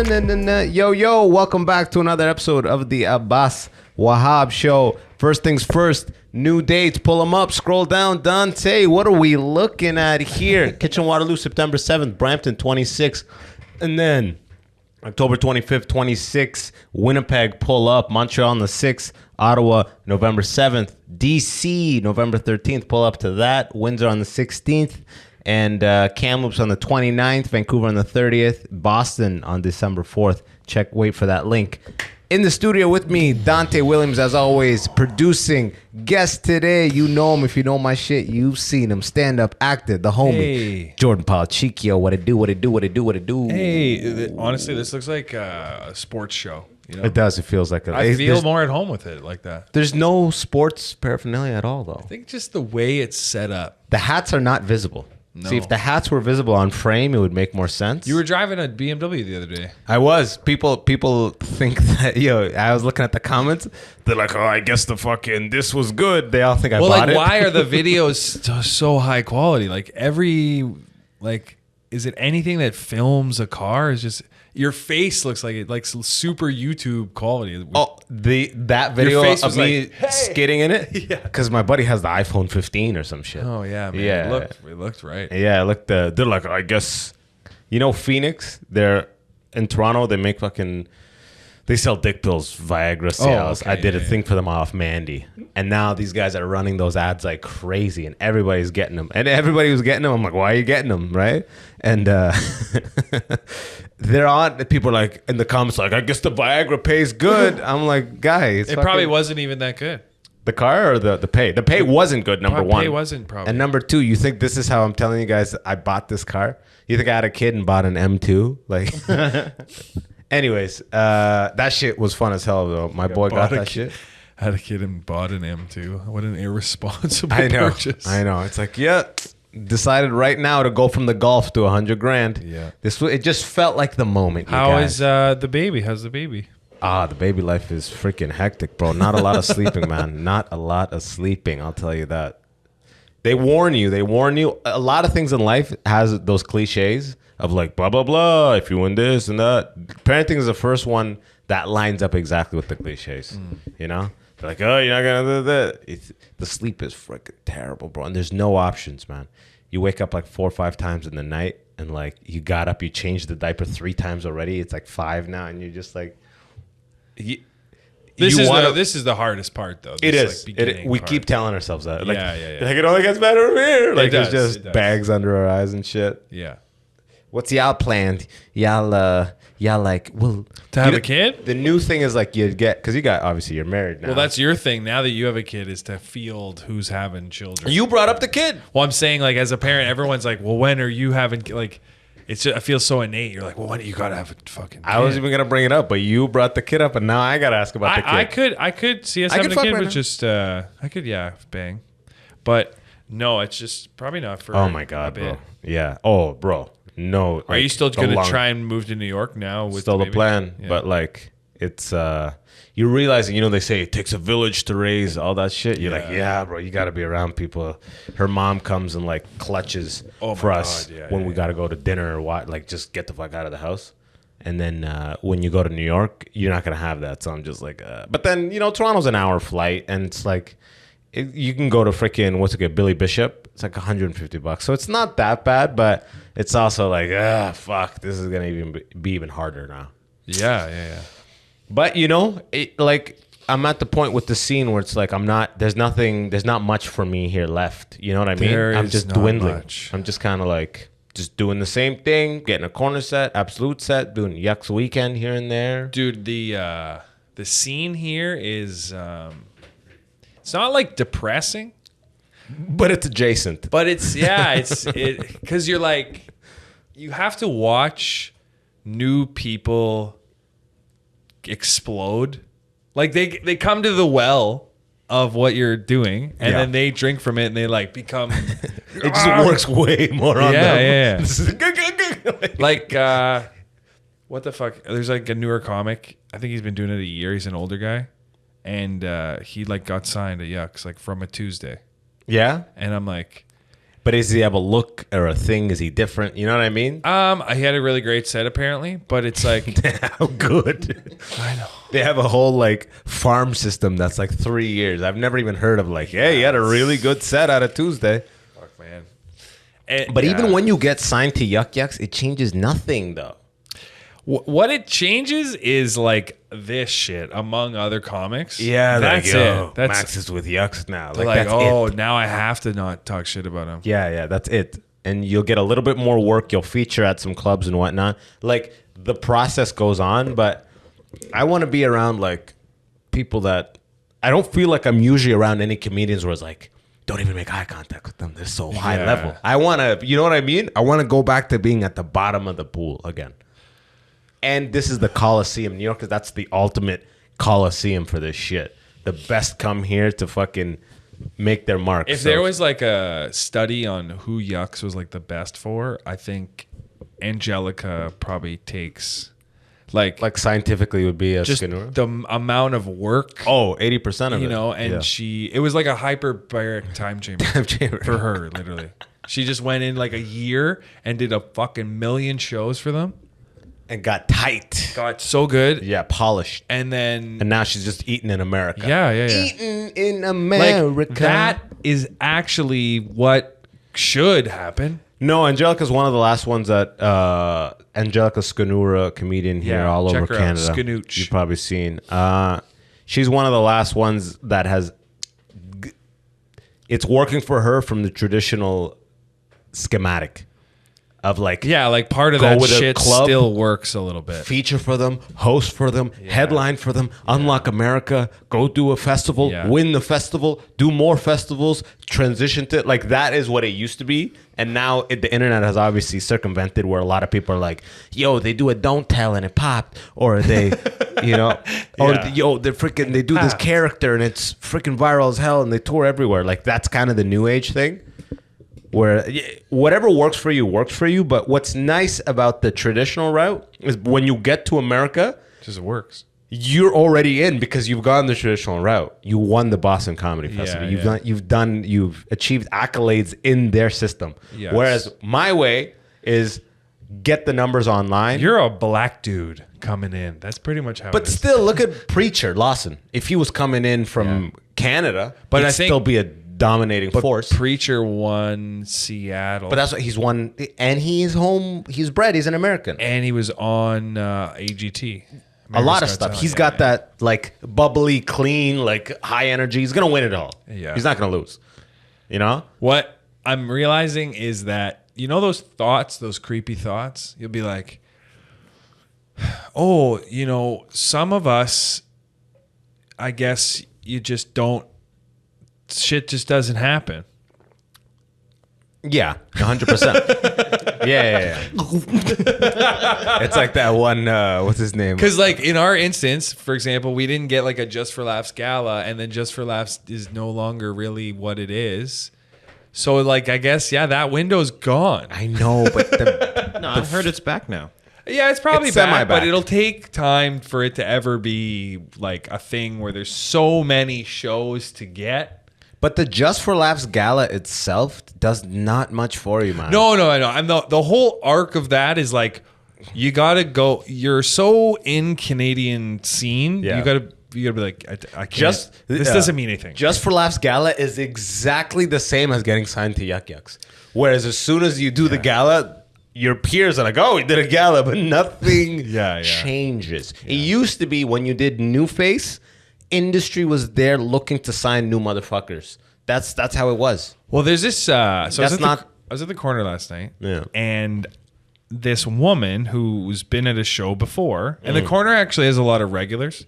Yo, welcome back to another episode of the Abbas Wahab Show. First things first, new dates, pull them up, scroll down. Dante, what are we looking at here? Kitchen Waterloo, September 7th, Brampton, 26th. And then October 25th, 26th, Winnipeg, pull up. Montreal on the 6th, Ottawa, November 7th. DC, November 13th, pull up to that. Windsor on the 16th. And Kamloops on the 29th, Vancouver on the 30th, Boston on December 4th. Wait for that link. In the studio with me, Dante Williams, as always, producing. Guest today, you know him. If you know my shit, you've seen him. Stand-up actor, the homie. Hey. Jordan Policicchio. What it do? Hey, honestly, this looks like a sports show. You know? It does. It feels like I feel more at home with it like that. There's no sports paraphernalia at all, though. I think just the way it's set up. The hats are not visible. No. See, if the hats were visible on frame, it would make more sense. You were driving a BMW the other day. I was. People think that, I was looking at the comments. They're like, oh, I guess this was good. They all think I bought it. Why are the videos so high quality? Is it anything that films a car? Is just your face looks like it, like super YouTube quality. Oh, that video of me skidding in it? Yeah. Because my buddy has the iPhone 15 or some shit. Oh, yeah, man. Yeah. It looked right. Yeah, they're like, I guess, Phoenix, they're in Toronto, they sell dick pills, Viagra, Cialis. Okay, I did a thing for them off Mandy. And now these guys are running those ads like crazy and everybody's getting them. And everybody was getting them. I'm like, why are you getting them, right? And they're on, people are like, in the comments like, I guess the Viagra pays good. I'm like, guys. It probably wasn't even that good. The car or the pay? The pay wasn't good, number one. The pay wasn't probably. And number two, you think this is how I'm telling you guys I bought this car? You think I had a kid and bought an M2? Like... Anyways, that shit was fun as hell, though. My boy got that shit. Had a kid and bought an M2. What an irresponsible purchase. I know. It's like, decided right now to go from the Golf to $100,000. Yeah. It just felt like the moment. How is the baby? How's the baby? The baby life is freaking hectic, bro. Not a lot of sleeping, man. Not a lot of sleeping. I'll tell you that. They warn you. A lot of things in life has those cliches of like, blah, blah, blah, if you win this and that. Parenting is the first one that lines up exactly with the cliches, They're like, oh, you're not going to do that. The sleep is freaking terrible, bro. And there's no options, man. You wake up like 4 or 5 times in the night and like you got up, you changed the diaper 3 times already. It's like 5 now and you're just like... This is the hardest part, though. It is. We keep telling ourselves that. Like, yeah. Like, it only gets better from here. Like, it there's just bags under our eyes and shit. Yeah. What's y'all planned? Y'all like, well... To have a kid? The new thing is like because obviously you're married now. Well, that's your thing. Now that you have a kid is to field who's having children. You brought up the kid. Well, I'm saying like as a parent, everyone's like, well, when are you having, like... It's just, I feel so innate. You're like, well, when do you gotta have a fucking kid? I wasn't even gonna bring it up, but you brought the kid up, and now I gotta ask about the kid. I could see us having a kid, but just I could bang, but no, it's just probably not for. Oh my god, bro! Yeah. Oh, bro. No. Are you still gonna try and move to New York now? With still the plan, but like it's you realizing, they say it takes a village to raise all that shit. You're like, yeah, bro, you got to be around people. Her mom comes and like clutches for us when we got to go to dinner or what, like just get the fuck out of the house. And then when you go to New York, you're not going to have that. So I'm just like, but then, Toronto's an hour flight and it's like, you can go to freaking, Billy Bishop. It's like $150. So it's not that bad, but it's also like, fuck, this is going to be even harder now. Yeah. But I'm at the point with the scene where it's like there's not much for me here left. You know what I mean? I'm just dwindling. Much. I'm just kind of like just doing the same thing, getting a corner set, absolute set, doing Yucks weekend here and there. Dude, the scene here is it's not like depressing, but it's adjacent. But it's because you're like you have to watch new people explode. Like they come to the well of what you're doing and then they drink from it and they like become it just works way more on them. Like what the fuck, there's like a newer comic, I think he's been doing it a year, he's an older guy, and he like got signed at Yucks like from a Tuesday. Yeah. And I'm like, But does he have a look or a thing? Is he different? You know what I mean? I had a really great set apparently, but it's like How good. I know. They have a whole like farm system that's like 3 years. I've never even heard of like, hey, you had a really good set out of Tuesday. Fuck, man. But even when you get signed to Yuck Yucks, it changes nothing though. What it changes is like this shit among other comics. Yeah, that's like, it. That's Max is with Yucks now. like that's oh, it. now I have to not talk shit about him. Yeah, that's it. And you'll get a little bit more work. You'll feature at some clubs and whatnot. Like the process goes on, but I want to be around like people that I don't feel like I'm usually around any comedians where it's like, don't even make eye contact with them. They're so high level. I want to, you know what I mean? I want to go back to being at the bottom of the pool again. And this is the Coliseum, New York. That's the ultimate Coliseum for this shit. The best come here to fucking make their mark. If there was like a study on who Yucks was like the best for, I think Angelica probably takes like scientifically would be a just Skinner. the amount of work. Oh, 80% of it. You know, and it was like a hyperbaric time chamber for her, literally. She just went in like a year and did a fucking million shows for them. And got tight. Got so good. Yeah, polished. And then... And now she's just eating in America. Yeah. Eating in America. Like, that is actually what should happen. No, Angelica's one of the last ones that... Angelica Scanura, comedian here all over Canada. Scanooch. You've probably seen. She's one of the last ones that has... It's working for her from the traditional schematic. Of like, yeah, like part of that shit still works a little bit. Feature for them, host for them, headline for them, unlock America, go do a festival, win the festival, do more festivals, transition to like that is what it used to be. And now the internet has obviously circumvented where a lot of people are like, yo, they do a don't tell and it popped, or they, you know, or yo, they do this character and it's freaking viral as hell and they tour everywhere. Like that's kind of the new age thing. Where whatever works for you. But what's nice about the traditional route is when you get to America, it just works. You're already in because you've gone the traditional route. You won the Boston Comedy Festival. You've achieved accolades in their system. Yes. Whereas my way is get the numbers online. You're a black dude coming in. That's pretty much how. But still, look at Preacher Lawson. If he was coming in from Canada, but I think still be a dominating force. Preacher won Seattle, but that's what he's won, and he's home. He's bred. He's an American, and he was on AGT. A lot of stuff. He's got that like bubbly, clean, like high energy. He's gonna win it all. Yeah, he's not gonna lose. You know what I'm realizing is that those thoughts, those creepy thoughts. You'll be like, oh, some of us, I guess you just don't. Shit just doesn't happen. Yeah, 100%. Yeah. It's like that one, what's his name? Because like in our instance, for example, we didn't get like a Just for Laughs gala, and then Just for Laughs is no longer really what it is. So like, I guess, that window's gone. I know, but no, I've heard it's back now. Yeah, it's probably back, but it'll take time for it to ever be like a thing where there's so many shows to get. But the Just for Laughs gala itself does not much for you, man. No, I know. I'm the whole arc of that is like, you gotta go. You're so in Canadian scene. Yeah. You gotta be like, I can't. This doesn't mean anything. Just for Laughs gala is exactly the same as getting signed to Yuck Yucks. Whereas as soon as you do the gala, your peers are like, oh, we did a gala, but nothing changes. Yeah. It used to be when you did New Face, industry was there looking to sign new motherfuckers. That's how it was. Well, there's this. So I was at the corner last night, and this woman who's been at a show before, and the corner actually has a lot of regulars.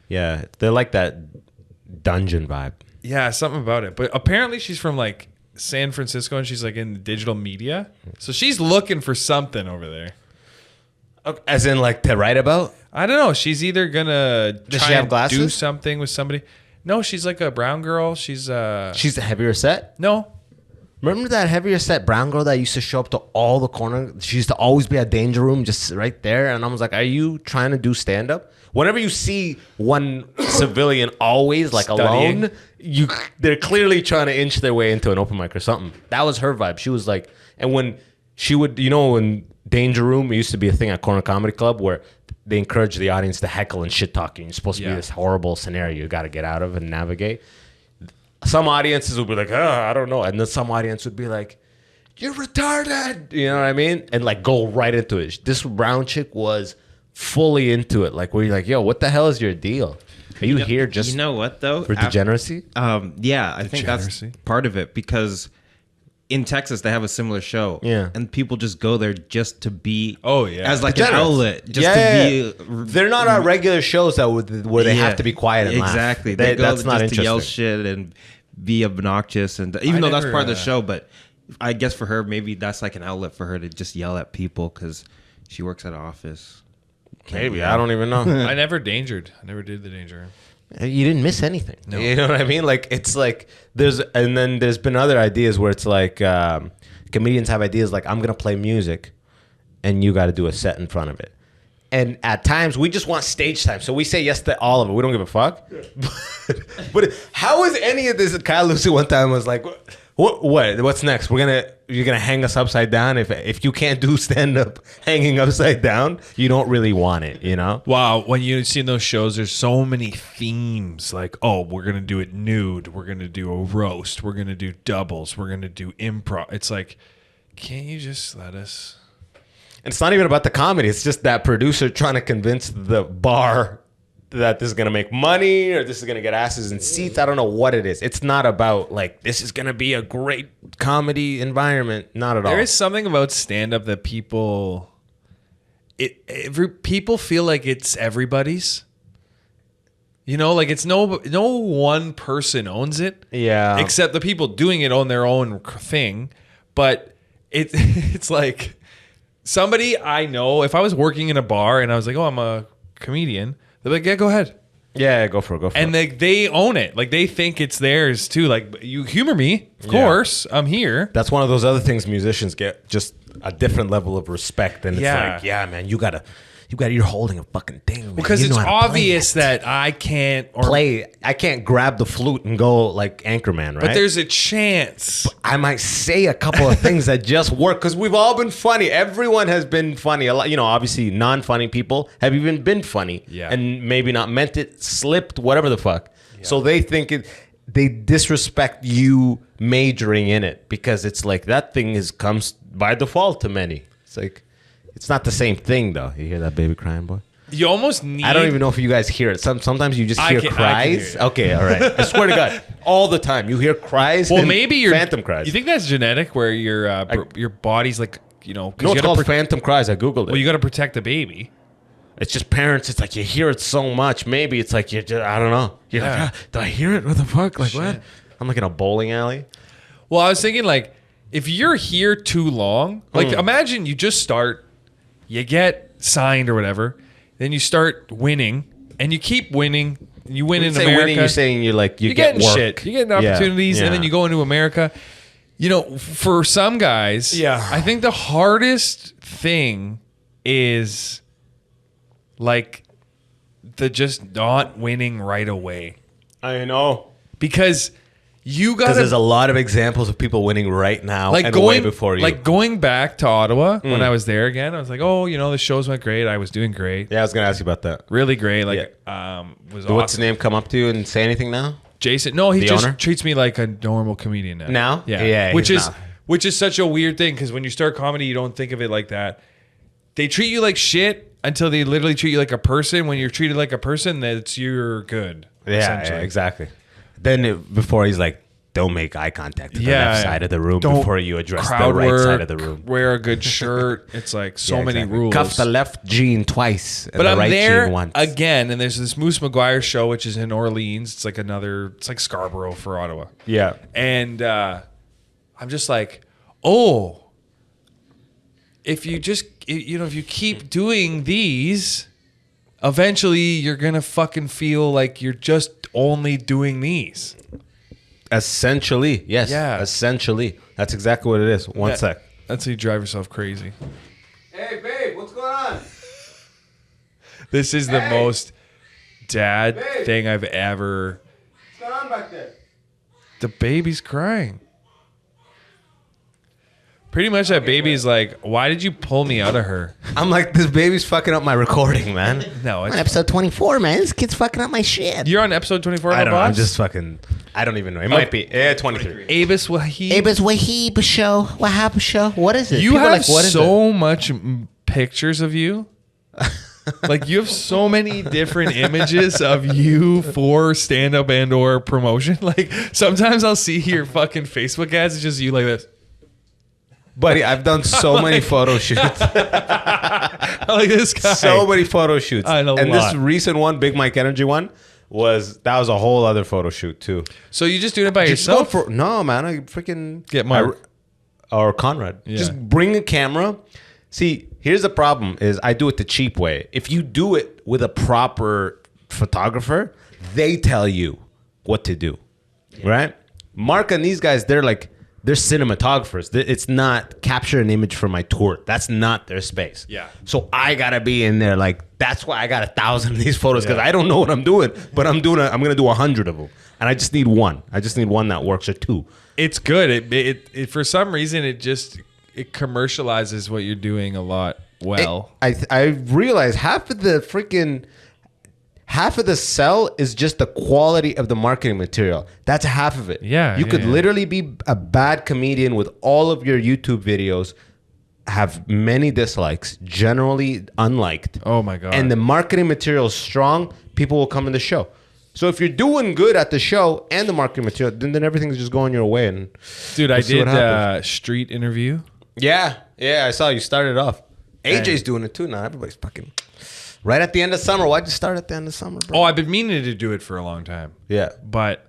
Yeah, they're like that dungeon vibe. Yeah, something about it. But apparently, she's from like San Francisco, and she's like in digital media, so she's looking for something over there. As in, like, to write about? I don't know. She's either gonna Does she have glasses? Do something with somebody. No, she's like a brown girl. She's a heavier set? No. Remember that heavier set brown girl that used to show up to all the corner? She used to always be at Danger Room, just right there. And I was like, are you trying to do stand-up? Whenever you see one civilian always like Studying. alone, they're clearly trying to inch their way into an open mic or something. That was her vibe. She was like, and when she would, in Danger Room, it used to be a thing at Corner Comedy Club where they encourage the audience to heckle and shit talking. You're supposed to be this horrible scenario you got to get out of and navigate. Some audiences would be like, I don't know. And then some audience would be like, you're retarded. You know what I mean? And like go right into it. This brown chick was fully into it. Like where you're like, yo, what the hell is your deal? Are you here just You know what, though? for degeneracy? Yeah, I think that's part of it because in Texas they have a similar show. Yeah. And people just go there just to be as like Degenerates. an outlet. Just to be They're not our regular shows where they have to be quiet and laugh. Exactly. They go that's not just to yell interesting. shit and be obnoxious, and even though that's part of the show, but I guess for her maybe that's like an outlet for her to just yell at people because she works at an office. Maybe. I don't even know. I never dangered. I never did the danger. You didn't miss anything. No. You know what I mean? Like it's like there's been other ideas where it's like comedians have ideas like I'm gonna play music, and you got to do a set in front of it. And at times we just want stage time, so we say yes to all of it. We don't give a fuck. But how is any of this? Kyle Lucy one time was like, What's next? You're gonna hang us upside down? If you can't do stand up hanging upside down, you don't really want it, you know? Wow, when you see those shows, there's so many themes. Like, oh, we're gonna do it nude. We're gonna do a roast. We're gonna do doubles. We're gonna do improv. It's like, can't you just let us? And it's not even about the comedy. It's just that producer trying to convince the bar that this is going to make money or this is going to get asses in seats. I don't know what it is. It's not about like, this is going to be a great comedy environment. Not at all. There is something about stand-up that people feel like it's everybody's. Like it's no one person owns it. Yeah. Except the people doing it own their own thing. But it's like somebody I know, if I was working in a bar and I was like, oh, I'm a comedian, they're like, yeah, go ahead. Yeah, go for it. And they own it. Like they think it's theirs too. Like you humor me, of course. I'm here. That's one of those other things musicians get, just a different level of respect. And it's Yeah. like, yeah, man, you're holding a fucking thing, man. Because You it's know how to play obvious it. that I can't I can't grab the flute and go like Anchorman, right? But there's a chance. I might say a couple of things that just work because we've all been funny. Everyone has been funny. A lot, obviously non-funny people have even been funny, and maybe not meant it, slipped, whatever the fuck. Yeah. So they think they disrespect you majoring in it because it's like that thing comes by default to many. It's like it's not the same thing though. You hear that baby crying, boy? You almost need. I don't even know if you guys hear it. Sometimes you just hear cries. I can hear it. Okay, all right. I swear to God, all the time you hear cries. Well, and maybe you're phantom cries. You think that's genetic, where your body's like No, it's called phantom cries. I googled it. Well, you got to protect the baby. It's just parents. It's like you hear it so much. Maybe it's like I don't know. You're like, do I hear it? What the fuck? Like what? I'm like in a bowling alley. Well, I was thinking like if you're here too long, like imagine you just start. You get signed or whatever, then you start winning, and you keep winning. You win in America. Winning, you're saying you're get getting work. shit. You're getting opportunities, Yeah. and then you go into America. For some guys, I think the hardest thing is like the just not winning right away. I know. Because you got there's a lot of examples of people winning right now, like and going way before you. Like going back to Ottawa when I was there again, I was like, oh, the shows went great. I was doing great. Yeah, I was gonna ask you about that. Really great. Like, was What's awesome. his name? Come up to you and say anything now? Jason? No, he The just owner? treats me like a normal comedian now. Now? Yeah. Yeah, Which he's is not. which is such a weird thing because when you start comedy, you don't think of it like that. They treat you like shit until they literally treat you like a person. When you're treated like a person, that's you're good. Yeah, exactly. Then before he's like, don't make eye contact with the left side of the room before you address the crowd right work, side of the room. Wear a good shirt. It's like so many exactly. rules. Cuff the left jean twice, and But the I'm right there jean once. again, and there's this Moose McGuire show, which is in Orleans. It's like it's like Scarborough for Ottawa. Yeah. And I'm just like, oh, if you just, if you keep doing these, eventually you're going to fucking feel like you're just only doing these. Essentially, yes. Yeah. Essentially. That's exactly what it is. One sec. That's how you drive yourself crazy. Hey, babe, what's going on? This is the most dad thing I've ever. What's going on back there? The baby's crying. Pretty much that baby's like, why did you pull me out of her? I'm like, this baby's fucking up my recording, man. No, it's, On episode 24, man. This kid's fucking up my shit. you're on episode 24 of I don't know. Boss? I'm just fucking. I don't even know. It might be. Yeah, 23. Abbas Wahab. Abbas Wahab show. Wahab show. What is it? You People are have like, what is so much pictures of you. Like you have so many different images of you for stand-up and or promotion. Like sometimes I'll see your fucking Facebook ads. It's just you like this. Buddy, I've done so many photo shoots. I like this guy. So many photo shoots. And a and lot. this recent one, Big Mike Energy one, was a whole other photo shoot too. So you just doing it by Just yourself? go for no, man. I freaking Get Mark. or Conrad. Yeah. Just bring a camera. See, here's the problem: is I do it the cheap way. If you do it with a proper photographer, they tell you what to do, right? Mark and these guys, they're cinematographers. It's not capture an image for my tour. That's not their space. Yeah. So I gotta be in there. Like that's why I got 1,000 of these photos because I don't know what I'm doing, but I'm gonna do 100 of them, and I just need one. I just need one that works or two. It's good. It for some reason it commercializes what you're doing a lot well. I realize half of the sell is just the quality of the marketing material. That's half of it. Yeah, You could yeah. literally be a bad comedian with all of your YouTube videos, have many dislikes, generally unliked. Oh my God. And the marketing material is strong, people will come in the show. So if you're doing good at the show and the marketing material, then everything's just going your way. And Dude, I we'll see what did happens. street interview. Yeah, I saw you started off. AJ's doing it too now. Everybody's fucking right at the end of summer. Why'd you start at the end of summer, bro? Oh, I've been meaning to do it for a long time. Yeah. But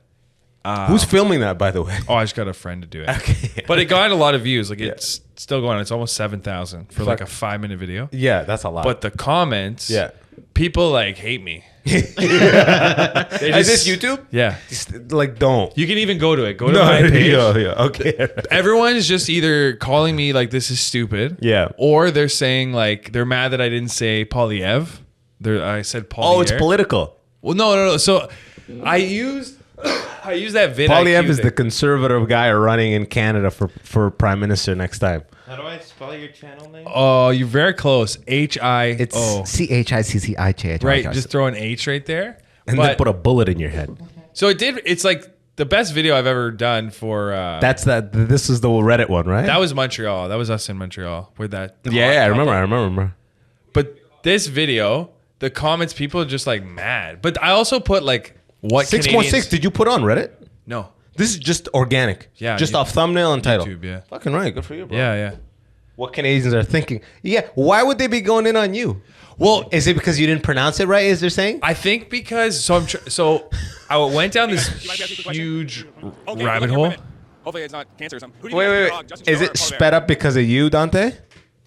Who's filming that, by the way? I just got a friend to do it. Okay. But it got a lot of views. Like it's still going. It's almost 7,000 for like a 5-minute video. Yeah, that's a lot. But the comments, yeah. people like hate me. Is this YouTube? Yeah. Just, like, don't. You can even go to it. Go to my page. Yeah. Okay. Everyone's just either calling me like this is stupid. Yeah. Or they're saying like they're mad that I didn't say Polyev. I said Polyev. Oh, it's political. Well, no. So I used that vid. Polyev IQ is thing. the conservative guy running in Canada for prime minister next time. How do I spell your channel name? Oh, you're very close. It's HIO. CHICCIJ. Right, just throw an H right there. And then put a bullet in your head. So it's like the best video I've ever done for. This is the Reddit one, right? That was Montreal. That was us in Montreal with that. Yeah, I remember. But this video, the comments, people are just like mad. But I also put like what 6.6. Did you put on Reddit? No. This is just organic. Yeah, Just off thumbnail and title. YouTube, yeah. Fucking right. Good for you, bro. Yeah. What Canadians are thinking. Yeah. Why would they be going in on you? Well, Is it because you didn't pronounce it right, as they're saying? I think because I went down this huge rabbit hole. Hopefully it's not cancer or something. Who do you Wait. think Justin Is Trudeau it or Paul sped up because of you, Dante?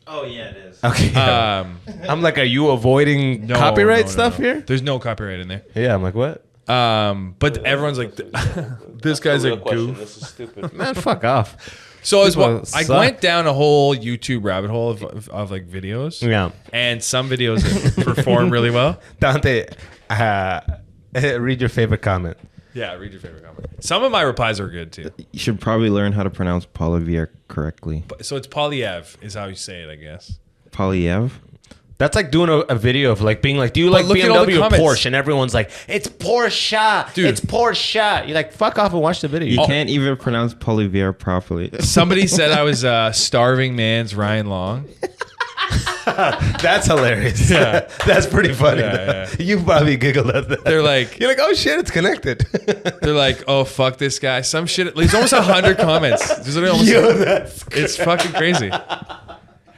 Oh yeah, it is. Okay. I'm like, are you avoiding No, copyright no. stuff here? There's no copyright in there. Yeah, I'm like, what? But everyone's like, this guy's a goof. This is stupid. Man, fuck off. So People I suck. went down a whole YouTube rabbit hole of like videos. Yeah. And some videos perform really well. Dante, read your favorite comment. Yeah, read your favorite comment. Some of my replies are good too. You should probably learn how to pronounce Polyev correctly. So it's Polyev is how you say it, I guess. Polyev. That's like doing a video of like being like, do you like look at all the BMW or comments. Porsche? And everyone's like, it's Porsche. Dude. It's Porsche. You're like, fuck off and watch the video. You can't even pronounce Polyev properly. Somebody said I was a starving man's Ryan Long. That's hilarious. Yeah. That's pretty funny. Yeah. You probably giggled at that. They're like, You're like, oh shit, it's connected. they're like, oh fuck this guy. Some shit. There's almost 100 comments. There's almost, Yo, that's it's fucking crazy.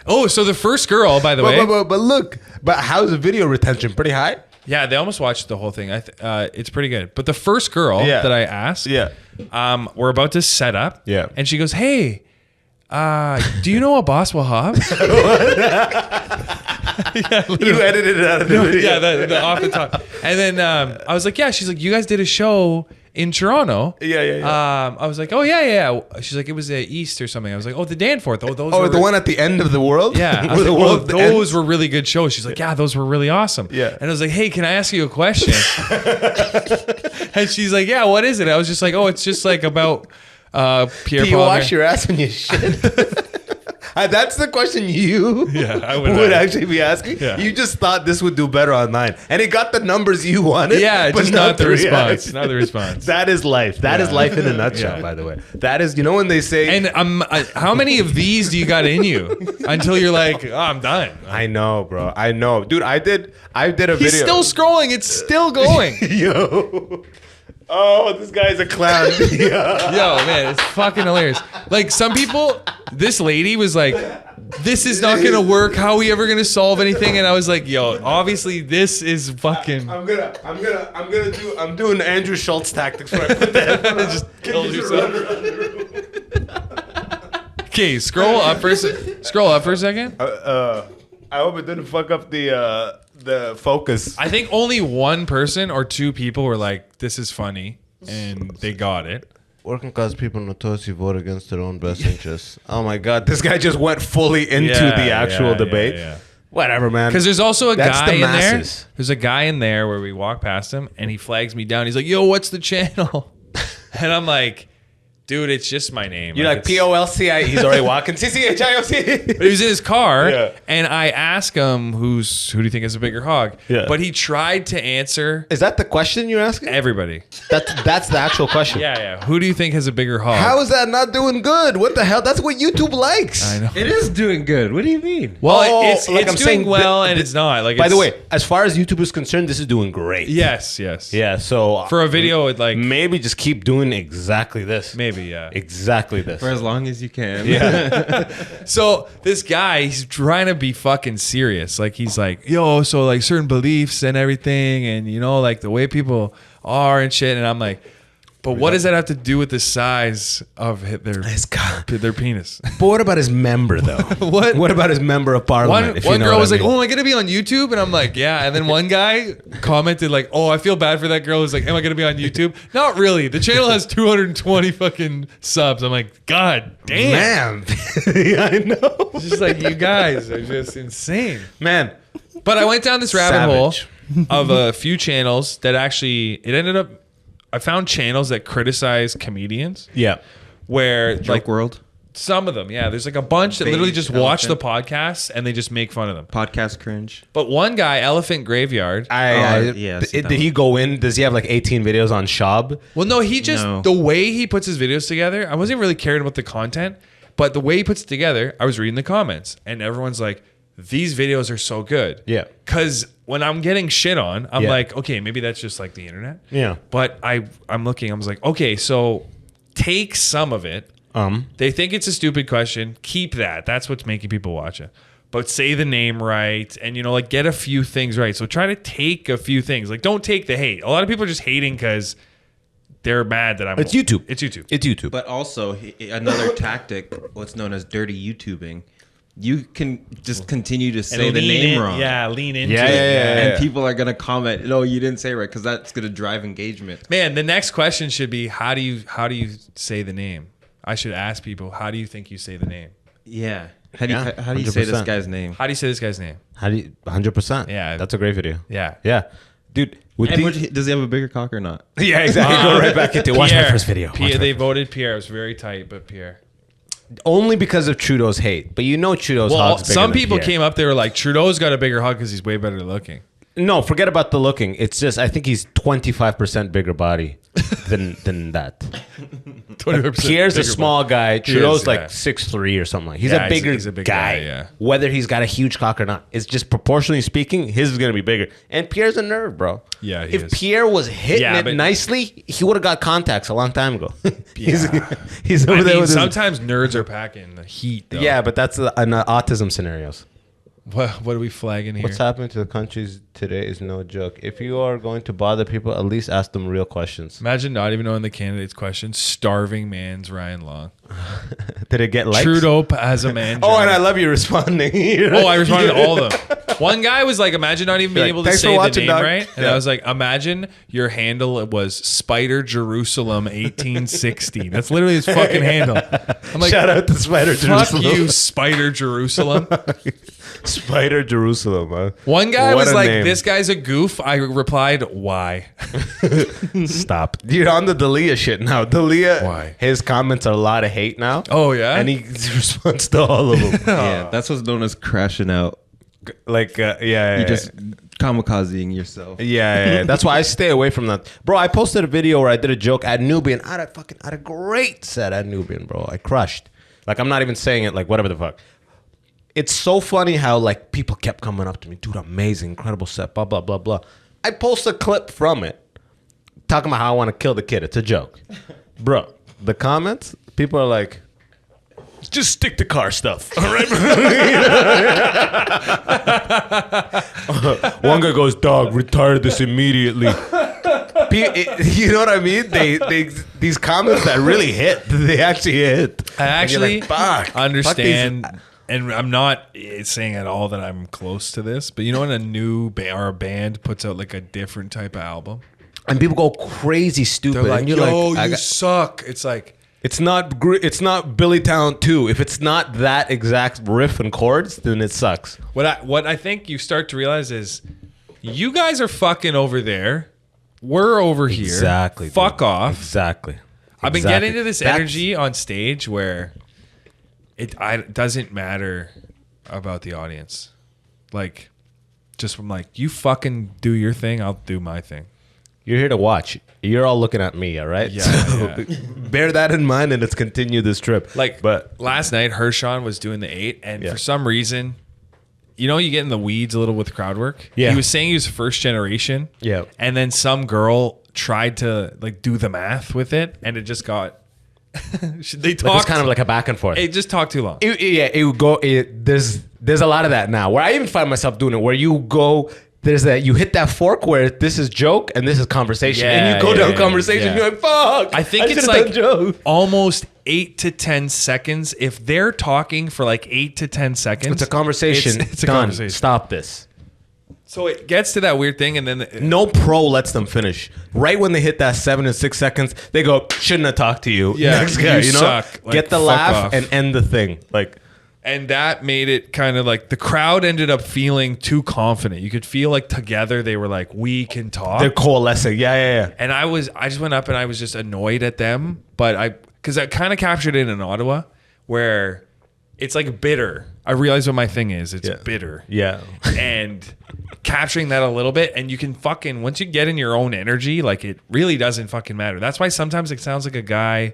Oh, so the first girl, by the way. but look, how's the video retention? Pretty high? Yeah, they almost watched the whole thing. It's pretty good. But the first girl Yeah. that I asked, Yeah. we're about to set up. Yeah. And she goes, hey, do you know Abbas Wahab? You edited it out of the video. Yeah, the off the top. And then I was like, yeah. She's like, you guys did a show in Toronto. Yeah. I was like, oh yeah. She's like, it was East or something. I was like, oh, the Danforth. Oh, those. Oh, were the one at the end of the world. Yeah, I Where was the like, oh, world those ends? were really good shows. She's like, yeah, those were really awesome. Yeah. And I was like, hey, can I ask you a question? And she's like, yeah, what is it? I was just like, oh, it's just like about Pierre. Do you Palmer. wash your ass when you shit? That's the question you I would would ask. actually be asking. Yeah. You just thought this would do better online, and it got the numbers you wanted. Yeah, but just not the response. reaction. Not the response. That is life. That is life in a nutshell. Yeah. By the way, that is when they say. And how many of these do you got in you until you're like, oh, I'm done? I know, bro. I know, dude. I did a video. He's still scrolling. It's still going. Yo. Oh, this guy's a clown. Yeah. Yo, man, it's fucking hilarious. Like some people, this lady was like, this is not gonna work. How are we ever gonna solve anything? And I was like, yo, obviously this is fucking. I'm doing Andrew Schultz tactics where I put that. Just kill yourself. Okay, scroll up for a second. I hope it didn't fuck up the focus. I think only one person or two people were like, this is funny, and they got it. Working class people notoriously vote against their own best interests. Oh my god, this guy just went fully into the actual debate. Yeah. Whatever, man. Because there's also a That's guy the in there. masses. There's a guy in there where we walk past him, and he flags me down. He's like, yo, what's the channel? And I'm like, dude, it's just my name. You're like it's- POLCI. He's already walking. CCHIOC. But he was in his car, Yeah. and I asked him, who do you think has a bigger hog? Yeah. But he tried to answer Is that the question you're asking? everybody. That's the actual question. Yeah. Who do you think has a bigger hog? How is that not doing good? What the hell? That's what YouTube likes. I know. It is doing good. What do you mean? Well, Oh, it's like I'm doing saying, well, and it's not. Like, By the it's- way, as far as YouTube is concerned, this is doing great. yes. Yeah. So For a video, it like maybe just keep doing exactly this. maybe, yeah. Exactly this. For as long as you can. Yeah. So this guy, he's trying to be fucking serious. Like he's like, yo, so like certain beliefs and everything, and you know, like the way people are and shit. And I'm like, but what does that have to do with the size of their penis? But what about his member though? What? What about his member of parliament? One girl was like, "Oh, am I gonna be on YouTube?" And I'm like, "Yeah." And then one guy commented like, "Oh, I feel bad for that girl." Who's like, "Am I gonna be on YouTube?" Not really. The channel has 220 fucking subs. I'm like, God damn, man. Yeah, I know. It's just like you guys are just insane. Man, But I went down this rabbit Savage. hole of a few channels that actually it ended up. I found channels that criticize comedians. yeah. Where Joke like World. some of them, yeah. There's like a bunch that Beige literally just watch the elephant. podcasts and they just make fun of them. Podcast cringe. But one guy, Elephant Graveyard. yeah, I see that Did he go in? Does he have like 18 videos on Shab? Well, no, he just No. the way he puts his videos together. I wasn't really caring about the content, but the way he puts it together, I was reading the comments, and everyone's like, "These videos are so good." Yeah. Because when I'm getting shit on, I'm Yeah. like, okay, maybe that's just like the internet. Yeah. But I'm looking. I was like, okay, so take some of it. They think it's a stupid question. Keep that. That's what's making people watch it. But say the name right, and you know, like get a few things right. So try to take a few things. Like don't take the hate. A lot of people are just hating because they're mad that I'm. It's YouTube. It's YouTube. It's YouTube. But also another tactic, what's known as dirty YouTubing. You can just continue to say the name wrong. Yeah, lean into Yeah, it. yeah. And people are gonna comment, "No, you didn't say it right," because that's gonna drive engagement. Man, the next question should be how do you say the name? I should ask people, how do you think you say the name? Yeah. How do you, Yeah, how do you say this 100%. guy's name? How do you say this guy's name? How do you? 100%. Yeah. That's a great video. Yeah. Yeah, dude. With And the, does he have a bigger cock or not? yeah, exactly. Go right back into watch my first video. Pierre, they voted Pierre. It was very tight, but Pierre. Only because of Trudeau's hate, but you know Trudeau's Well, hog's bigger some than people Pierre. came up, they were like, Trudeau's got a bigger hog because he's way better looking. No, forget about the looking. It's just I think he's 25% bigger body than that. 25% Pierre's a bigger small guy. Trudeau's yeah. like 6'3" or something like. He's Yeah, a bigger he's a big guy. guy, yeah. Whether he's got a huge cock or not, it's just proportionally speaking, his is gonna be bigger. And Pierre's a nerd, bro. Yeah, he if is. Pierre was hitting Yeah, it but- nicely, he would have got contacts a long time ago. he's over I there mean, with his, sometimes nerds are packing the heat, though. yeah, but that's an autism scenarios. What are we flagging here? What's happening to the countries today is no joke. If you are going to bother people, at least ask them real questions. Imagine not even knowing the candidate's question. Starving man's Ryan Long. Did it get likes? Trudeau as a man. Oh, and I love you responding. I responded to all of them. One guy was like, imagine not even being able to "Thanks for say the watching, name dog." right. And Yeah. I was like, imagine your handle was Spider Jerusalem 1860. That's literally his fucking handle. I'm like, Shout out to Spider fuck Jerusalem. you, Spider Jerusalem. Spider Jerusalem, huh? One guy What was a like, name. this guy's a goof. I replied, why? Stop. You're on the Dalia shit now. Dalia, Why? his comments are a lot of hate now. Oh, yeah? And he responds to all of them. Yeah, that's what's known as crashing out. Like, yeah. You just kamikazing yourself. Yeah. That's why I stay away from that. Bro, I posted a video where I did a joke at Nubian. I had a great set at Nubian, bro. I crushed. Like, I'm not even saying it like whatever the fuck. It's so funny how like people kept coming up to me, dude, amazing, incredible set, blah, blah, blah, blah. I post a clip from it talking about how I want to kill the kid. It's a joke. Bro, the comments, people are like, just stick to car stuff. All right. One guy goes, dog, retire this immediately. You know what I mean? They these comments that really hit, they actually hit. I actually "Fuck, understand, fuck these-" and I'm not saying at all that I'm close to this, but you know when a band puts out like a different type of album, And people go crazy stupid. they're like, and you're yo, like, you suck. It's like, it's not Billy Town 2. If it's not that exact riff and chords, then it sucks. what I think you start to realize is you guys are fucking over there. We're over here. Exactly. Fuck dude. off. Exactly. I've been Exactly. getting into this That's- energy on stage where it doesn't matter about the audience. Like, just from like, you fucking do your thing, I'll do my thing. You're here to watch. You're all looking at me, all right? Yeah, So bear that in mind and let's continue this trip. Like, but last night, Hershon was doing the 8, and Yeah. for some reason, you know, you get in the weeds a little with crowd work. Yeah. He was saying he was first generation. Yeah. And then some girl tried to like do the math with it, and it just got. They it's talked kind of like a back and forth. It just talked too long. It would go. There's a lot of that now. Where I even find myself doing it. Where you go, you hit that fork where this is joke and this is conversation, and you go down conversation. yeah. You're like, fuck. I think it's should've like done joke. almost 8 to 10 seconds. If they're talking for like 8 to 10 seconds, It's a conversation. It's a Done. conversation. Stop this. So it gets to that weird thing, and then No pro lets them finish. Right when they hit that 7 and 6 seconds, they go, shouldn't have talked to you. Yeah, Next guy, you know? suck. Like, Get the fuck laugh off. and end the thing. Like, and that made it kind of like the crowd ended up feeling too confident. You could feel like together they were like, we can talk. they're coalescing. Yeah. And I just went up and I was just annoyed at them, but because I kind of captured it in Ottawa where it's like bitter. I realize what my thing is. It's bitter. Yeah. And capturing that a little bit, and you can fucking, once you get in your own energy, like it really doesn't fucking matter. That's why sometimes it sounds like a guy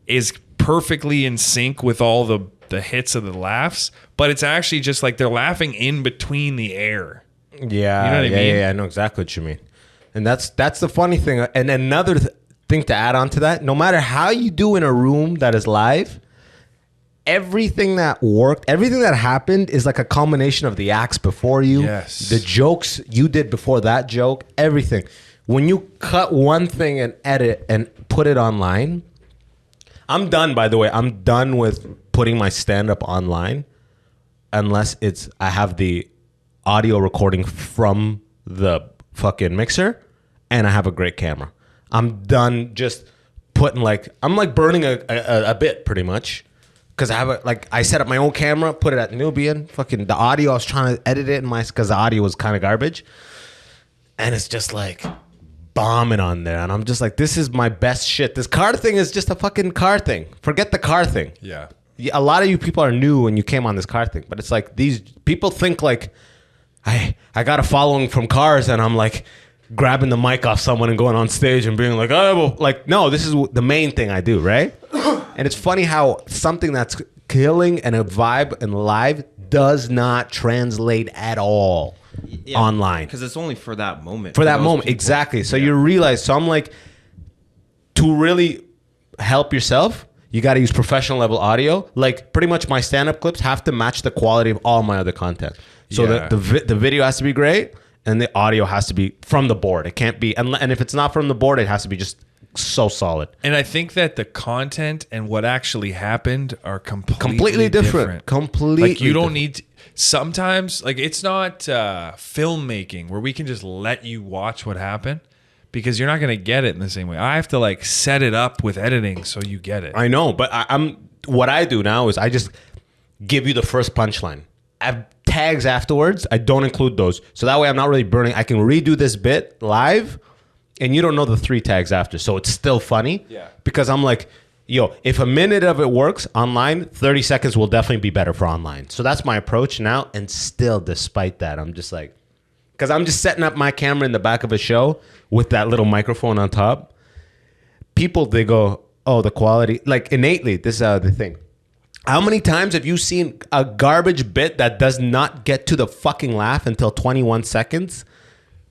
is perfectly in sync with all the hits of the laughs, but it's actually just like they're laughing in between the air. Yeah. You know what I mean? Yeah, I know exactly what you mean. And that's the funny thing. And another thing to add on to that, no matter how you do in a room that is live, everything that worked, everything that happened is like a culmination of the acts before you, Yes. the jokes you did before that joke, everything. When you cut one thing and edit and put it online, I'm done, by the way. I'm done with putting my stand-up online unless I have the audio recording from the fucking mixer and I have a great camera. I'm done just putting I'm like burning a bit pretty much. Because I set up my own camera, put it at Nubian. Fucking the audio, I was trying to edit it because the audio was kind of garbage. And it's just like bombing on there. And I'm just like, this is my best shit. This car thing is just a fucking car thing. Forget the car thing. Yeah. A lot of you people are new when you came on this car thing. But it's like these people think like, I got a following from cars and I'm like grabbing the mic off someone and going on stage and being like, oh, well, like, no, this is the main thing I do, right? And it's funny how something that's killing and a vibe and live does not translate at all online. Because it's only for that moment. For that those moment, people. exactly. So you realize, so I'm like, to really help yourself, You got to use professional level audio. Like pretty much my stand-up clips have to match the quality of all my other content. So the video has to be great and the audio has to be from the board. It can't be, and if it's not from the board, it has to be just so solid. And I think that the content and what actually happened are Completely different. Completely like you don't different. need sometimes like it's not filmmaking where we can just let you watch what happened because you're not going to get it in the same way. I have to like set it up with editing so you get it. I know, but what I do now is I just give you the first punchline. I have tags afterwards. I don't include those. So that way I'm not really burning. I can redo this bit live and you don't know the 3 tags after. So it's still funny. Yeah. Because I'm like, yo, if a minute of it works online, 30 seconds will definitely be better for online. So that's my approach now. And still, despite that, I'm just like, because I'm just setting up my camera in the back of a show with that little microphone on top. People, they go, oh, the quality, like innately, this is the thing. How many times have you seen a garbage bit that does not get to the fucking laugh until 21 seconds?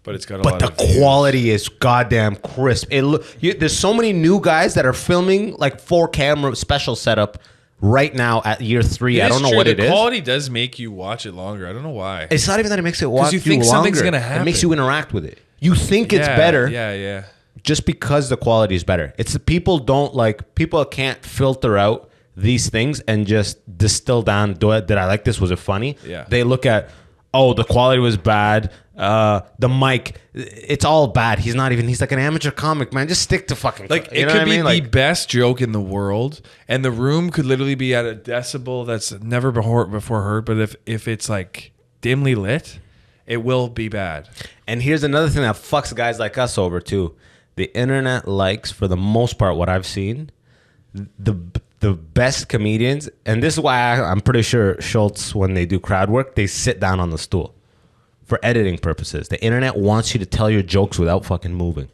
But it's got a but lot of the quality is goddamn crisp. There's so many new guys that are filming like 4 camera special setup right now at year 3. I don't know what it is. The quality does make you watch it longer. I don't know why. It's not even that it makes it watch you think longer. something's gonna happen. It makes you interact with it. You think it's better. Yeah. Just because the quality is better. It's the people can't filter out these things and just distill down. Did I like this? Was it funny? Yeah. They look at, oh, the quality was bad. The mic, it's all bad. He's like an amateur comic, man. Just stick to fucking. Like it could be the best joke in the world, and the room could literally be at a decibel that's never before heard. But if it's like dimly lit, it will be bad. And here's another thing that fucks guys like us over too. The internet likes, for the most part, what I've seen, the best comedians, and this is why I'm pretty sure Schultz, when they do crowd work, they sit down on the stool for editing purposes. The internet wants you to tell your jokes without fucking moving.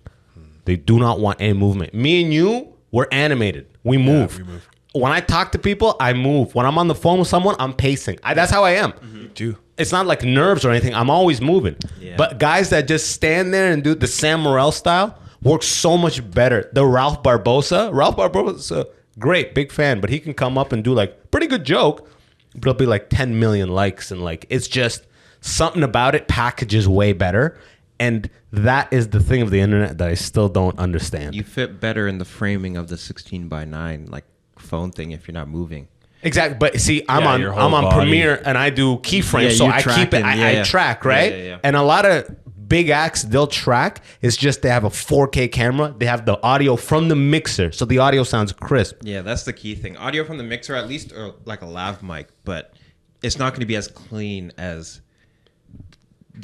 They do not want any movement. Me and you, we're animated. We move. We move. When I talk to people, I move. When I'm on the phone with someone, I'm pacing. That's how I am. You do. It's not like nerves or anything. I'm always moving. Yeah. But guys that just stand there and do the Sam Morril style works so much better. The Ralph Barbosa, great, big fan, but he can come up and do like pretty good joke, but it'll be like 10 million likes and like it's just something about it packages way better. And that is the thing of the internet that I still don't understand. You fit better in the framing of the 16:9 like phone thing if you're not moving. Exactly, but see, I'm your whole on body. Premiere and I do keyframes, Yeah, so you're I keep it. tracking. I track, right? Yeah. And a lot of big acts, they'll track. It's just they have a 4K camera. They have the audio from the mixer, so the audio sounds crisp. Yeah, that's the key thing. Audio from the mixer, at least, or like a lav mic, but it's not going to be as clean as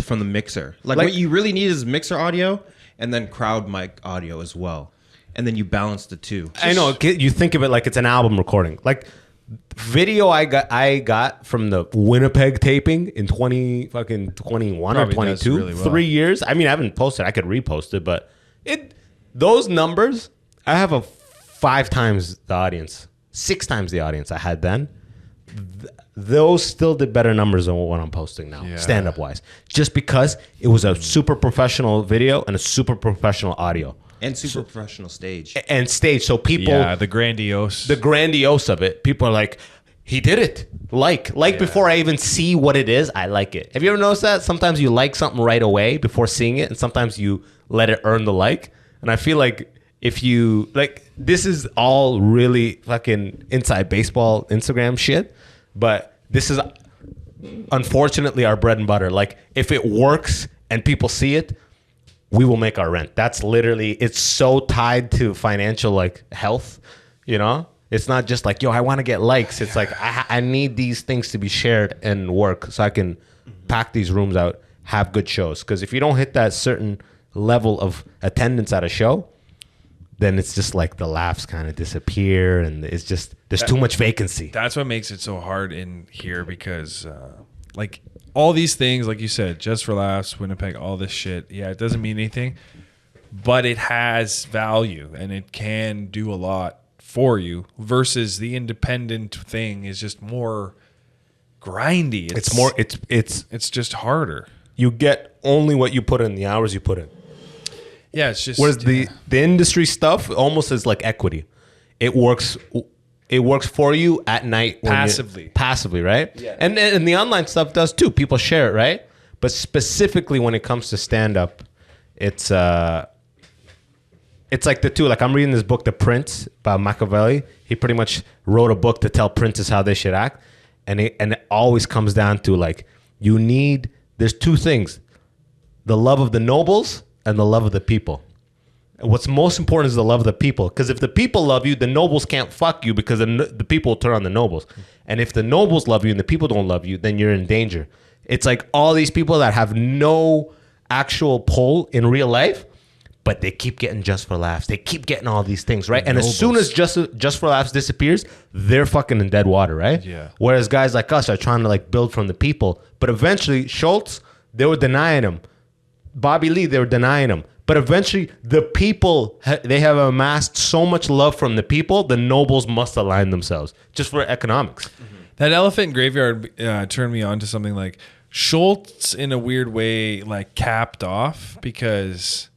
from the mixer. Like what you really need is mixer audio and then crowd mic audio as well, and then you balance the two. I know you think of it like it's an album recording, like. Video I got from the Winnipeg taping in 21 Probably or 22, really well. 3 years. I mean, I haven't posted. I could repost it, but those numbers, I have a 5 times the audience, 6 times the audience I had then. Those still did better numbers than what I'm posting now, stand up wise, just because it was a super professional video and a super professional audio. And super professional stage. And stage. So people... Yeah, the grandiose of it. People are like, he did it. Before I even see what it is, I like it. Have you ever noticed that? Sometimes you like something right away before seeing it, and sometimes you let it earn the like. And I feel like if you... Like, this is all really fucking inside baseball Instagram shit, but this is unfortunately our bread and butter. Like, if it works and people see it, we will make our rent. That's literally, it's so tied to financial like health, you know? It's not just like, yo, I want to get likes. It's like, I need these things to be shared and work so I can pack these rooms out, have good shows. Because if you don't hit that certain level of attendance at a show, then it's just like the laughs kind of disappear and it's just, there's too much vacancy. That's what makes it so hard in here because like all these things, like you said, Just for Laughs, Winnipeg, all this shit. Yeah, it doesn't mean anything, but it has value and it can do a lot for you versus the independent thing is just more grindy. It's just harder. You get only what you put in, the hours you put in. Yeah, it's just... Whereas the industry stuff almost is like equity. It works it works for you at night when passively, right? Yeah. And the online stuff does too. People share it, right? But specifically when it comes to stand up, it's like the two. Like I'm reading this book, The Prince by Machiavelli. He pretty much wrote a book to tell princes how they should act, and it always comes down to like there's two things: the love of the nobles and the love of the people. What's most important is the love of the people. Because if the people love you, the nobles can't fuck you because the people will turn on the nobles. And if the nobles love you and the people don't love you, then you're in danger. It's like all these people that have no actual pull in real life, but they keep getting Just for Laughs. They keep getting all these things, right? And as soon as Just for Laughs disappears, they're fucking in dead water, right? Yeah. Whereas guys like us are trying to like build from the people. But eventually, Schultz, they were denying him. Bobby Lee, they were denying him. But eventually, the people, they have amassed so much love from the people, the nobles must align themselves just for economics. Mm-hmm. That elephant graveyard turned me on to something like Schultz, in a weird way, like capped off because,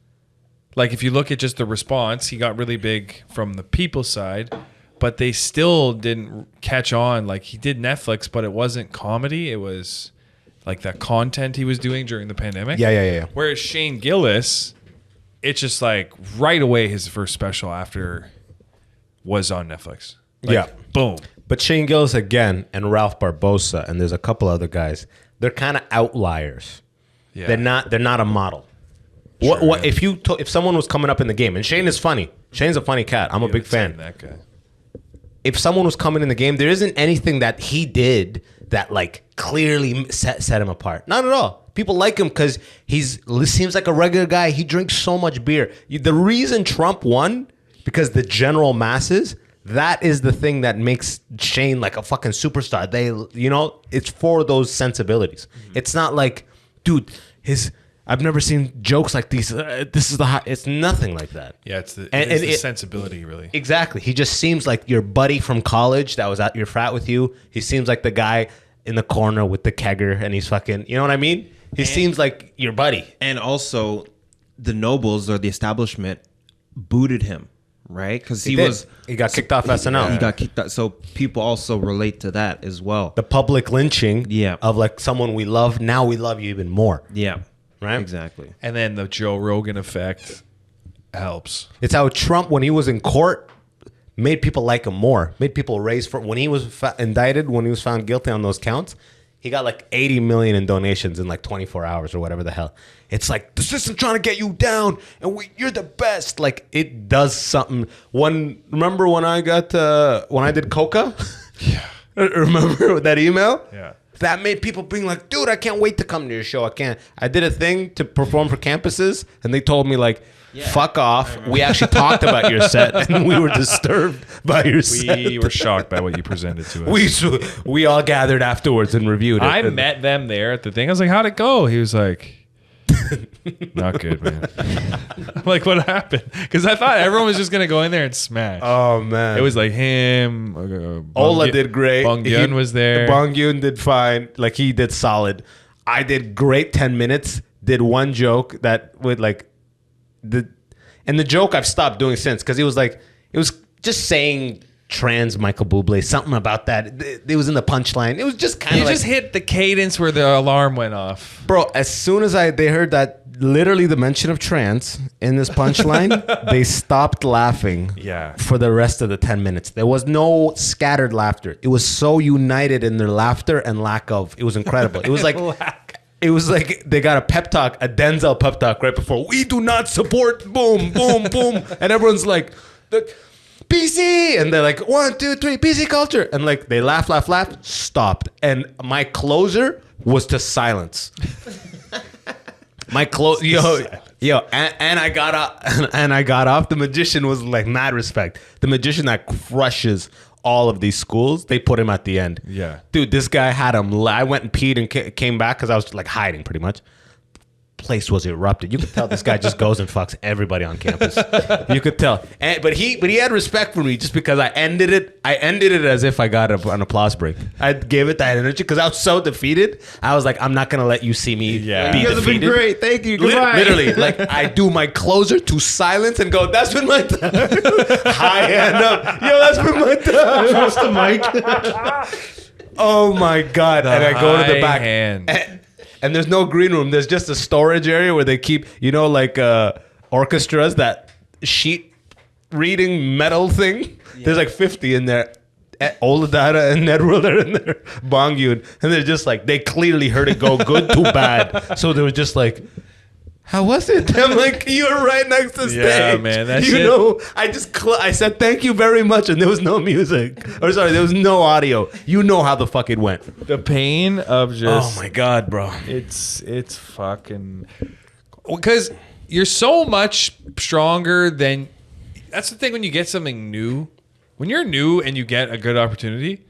like, if you look at just the response, he got really big from the people side, but they still didn't catch on. Like, he did Netflix, but it wasn't comedy. It was like that content he was doing during the pandemic. Yeah. Whereas Shane Gillis, it's just like right away his first special after was on Netflix. Like, yeah. Boom. But Shane Gillis again and Ralph Barbosa and there's a couple other guys. They're kind of outliers. Yeah. They're not a model. Sure, what if someone was coming up in the game, and Shane is funny. Shane's a funny cat. I'm a big fan. That guy. If someone was coming in the game, there isn't anything that he did that like clearly set him apart. Not at all. People like him because he seems like a regular guy. He drinks so much beer. The reason Trump won, because the general masses, that is the thing that makes Shane like a fucking superstar. It's for those sensibilities. Mm-hmm. It's not like, dude, I've never seen jokes like these. This is it's nothing like that. Yeah, it's the sensibility, really. Exactly. He just seems like your buddy from college that was at your frat with you. He seems like the guy in the corner with the kegger, and he's fucking, you know what I mean? He seems like your buddy. And also, the nobles or the establishment booted him, right? Because he got kicked off SNL. He got kicked out. So people also relate to that as well. The public lynching of like someone we love. Now we love you even more. Yeah. Right? Exactly. And then the Joe Rogan effect helps. It's how Trump, when he was in court, made people like him more. Made people raise for when he was indicted, when he was found guilty on those counts. He got like 80 million in donations in like 24 hours or whatever the hell. It's like the system trying to get you down, and you're the best. Like it does something. Remember when I did Coca? Yeah. Remember that email? Yeah. That made people being like, dude, I can't wait to come to your show. I did a thing to perform for campuses, and they told me like, fuck off. We actually talked about your set, and we were disturbed by your set. We were shocked by what you presented to us. We all gathered afterwards and reviewed it. I met them there at the thing. I was like, how'd it go? He was like, not good, man. I'm like, what happened? Because I thought everyone was just going to go in there and smash. Oh, man. It was like him. Ola did great. Bong Yun was there. Bong Yun did fine. Like, he did solid. I did great 10 minutes. Did one joke that would like... And the joke I've stopped doing since, because it was just saying trans Michael Bublé, something about that. It was in the punchline. It was just kind of like... You just hit the cadence where the alarm went off. Bro, as soon as they heard that, literally the mention of trans in this punchline, they stopped laughing for the rest of the 10 minutes. There was no scattered laughter. It was so united in their laughter and lack of... It was incredible. It was like... It was like they got a pep talk, a Denzel pep talk right before. We do not support boom, boom, boom. And everyone's like, PC. And they're like, 1, 2, 3, PC culture. And like they laugh, stopped. And my closer was to silence. My and I got off. The magician was like mad respect. The magician that crushes all of these schools, they put him at the end. Yeah. Dude, this guy had him. I went and peed and came back because I was like hiding pretty much. place was erupted. You could tell this guy just goes and fucks everybody on campus. You could tell. But he had respect for me just because I ended it as if I got an applause break. I gave it that energy because I was so defeated. I was like, I'm not gonna let you see me be You guys have been defeated. great. Thank you. Goodbye. Literally, like I do my closer to silence and go, that's been my time. High hand up. Yo, that's been my time. Trust the mic. Oh my God. And I go to the back. And there's no green room. There's just a storage area where they keep, like orchestras, that sheet reading metal thing. Yeah. There's like 50 in there. Oladata and Ned Ruler in there. Bongyun. And they're just like, they clearly heard it go good to bad. So they were just like, how was it? I'm like, you were right next to stage. Yeah, man. That shit. I said thank you very much, and there was no music. Or sorry, there was no audio. You know how the fuck it went. The pain of just. Oh my God, bro. It's fucking. Because you're so much stronger than. That's the thing when you get something new. When you're new and you get a good opportunity,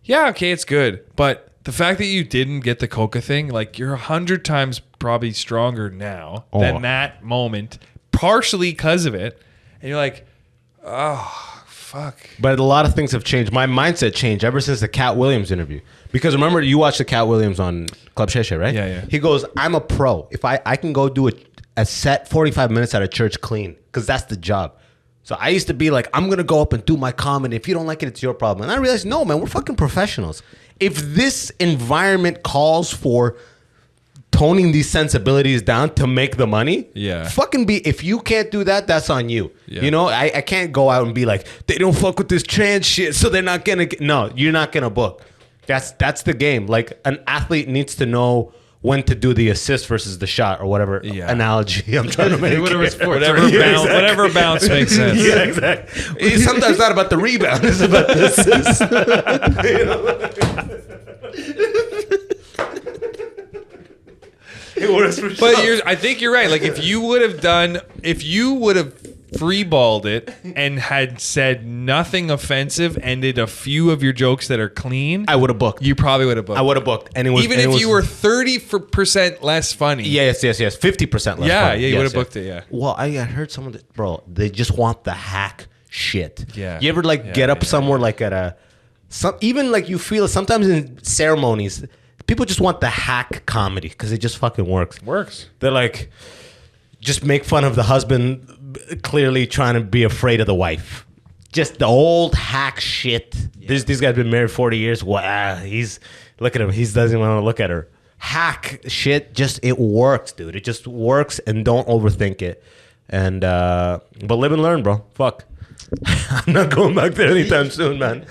yeah, okay, it's good. But the fact that you didn't get the Coca thing, like you're 100 times probably stronger now than that moment, partially because of it. And you're like, oh, fuck. But a lot of things have changed. My mindset changed ever since the Cat Williams interview. Because remember, you watched the Cat Williams on Club Sheshe, right? Yeah. He goes, I'm a pro. If I can go do a set 45 minutes at a church clean, because that's the job. So I used to be like, I'm going to go up and do my comedy. If you don't like it, it's your problem. And I realized, no, man, we're fucking professionals. If this environment calls for toning these sensibilities down to make the money, if you can't do that, that's on you. Yeah. I can't go out and be like, they don't fuck with this trans shit, so they're not going to. No, you're not going to book. That's the game. Like, an athlete needs to know when to do the assist versus the shot or whatever analogy I'm trying to make. Whatever bounce makes sense. Yeah, exactly. It's sometimes not about the rebound. It's about the assist. It works for sure. I think you're right. Like if you would have freeballed it and had said nothing offensive and did a few of your jokes that are clean, I would have booked. You probably would have booked. I would have booked. And even if you were 30% less funny. Yes. 50% less funny. Yeah, you would have booked it, yeah. Well, I heard someone that, bro, they just want the hack shit. Yeah. You ever get up somewhere like at even like you feel sometimes in ceremonies, people just want the hack comedy because it just fucking works. They're like, just make fun of the husband clearly trying to be afraid of the wife. Just the old hack shit. Yeah. These guys been married 40 years. Wow, look at him. He doesn't want to look at her. Hack shit, it works, dude. It just works, and don't overthink it. And but live and learn, bro. Fuck. I'm not going back there anytime soon, man.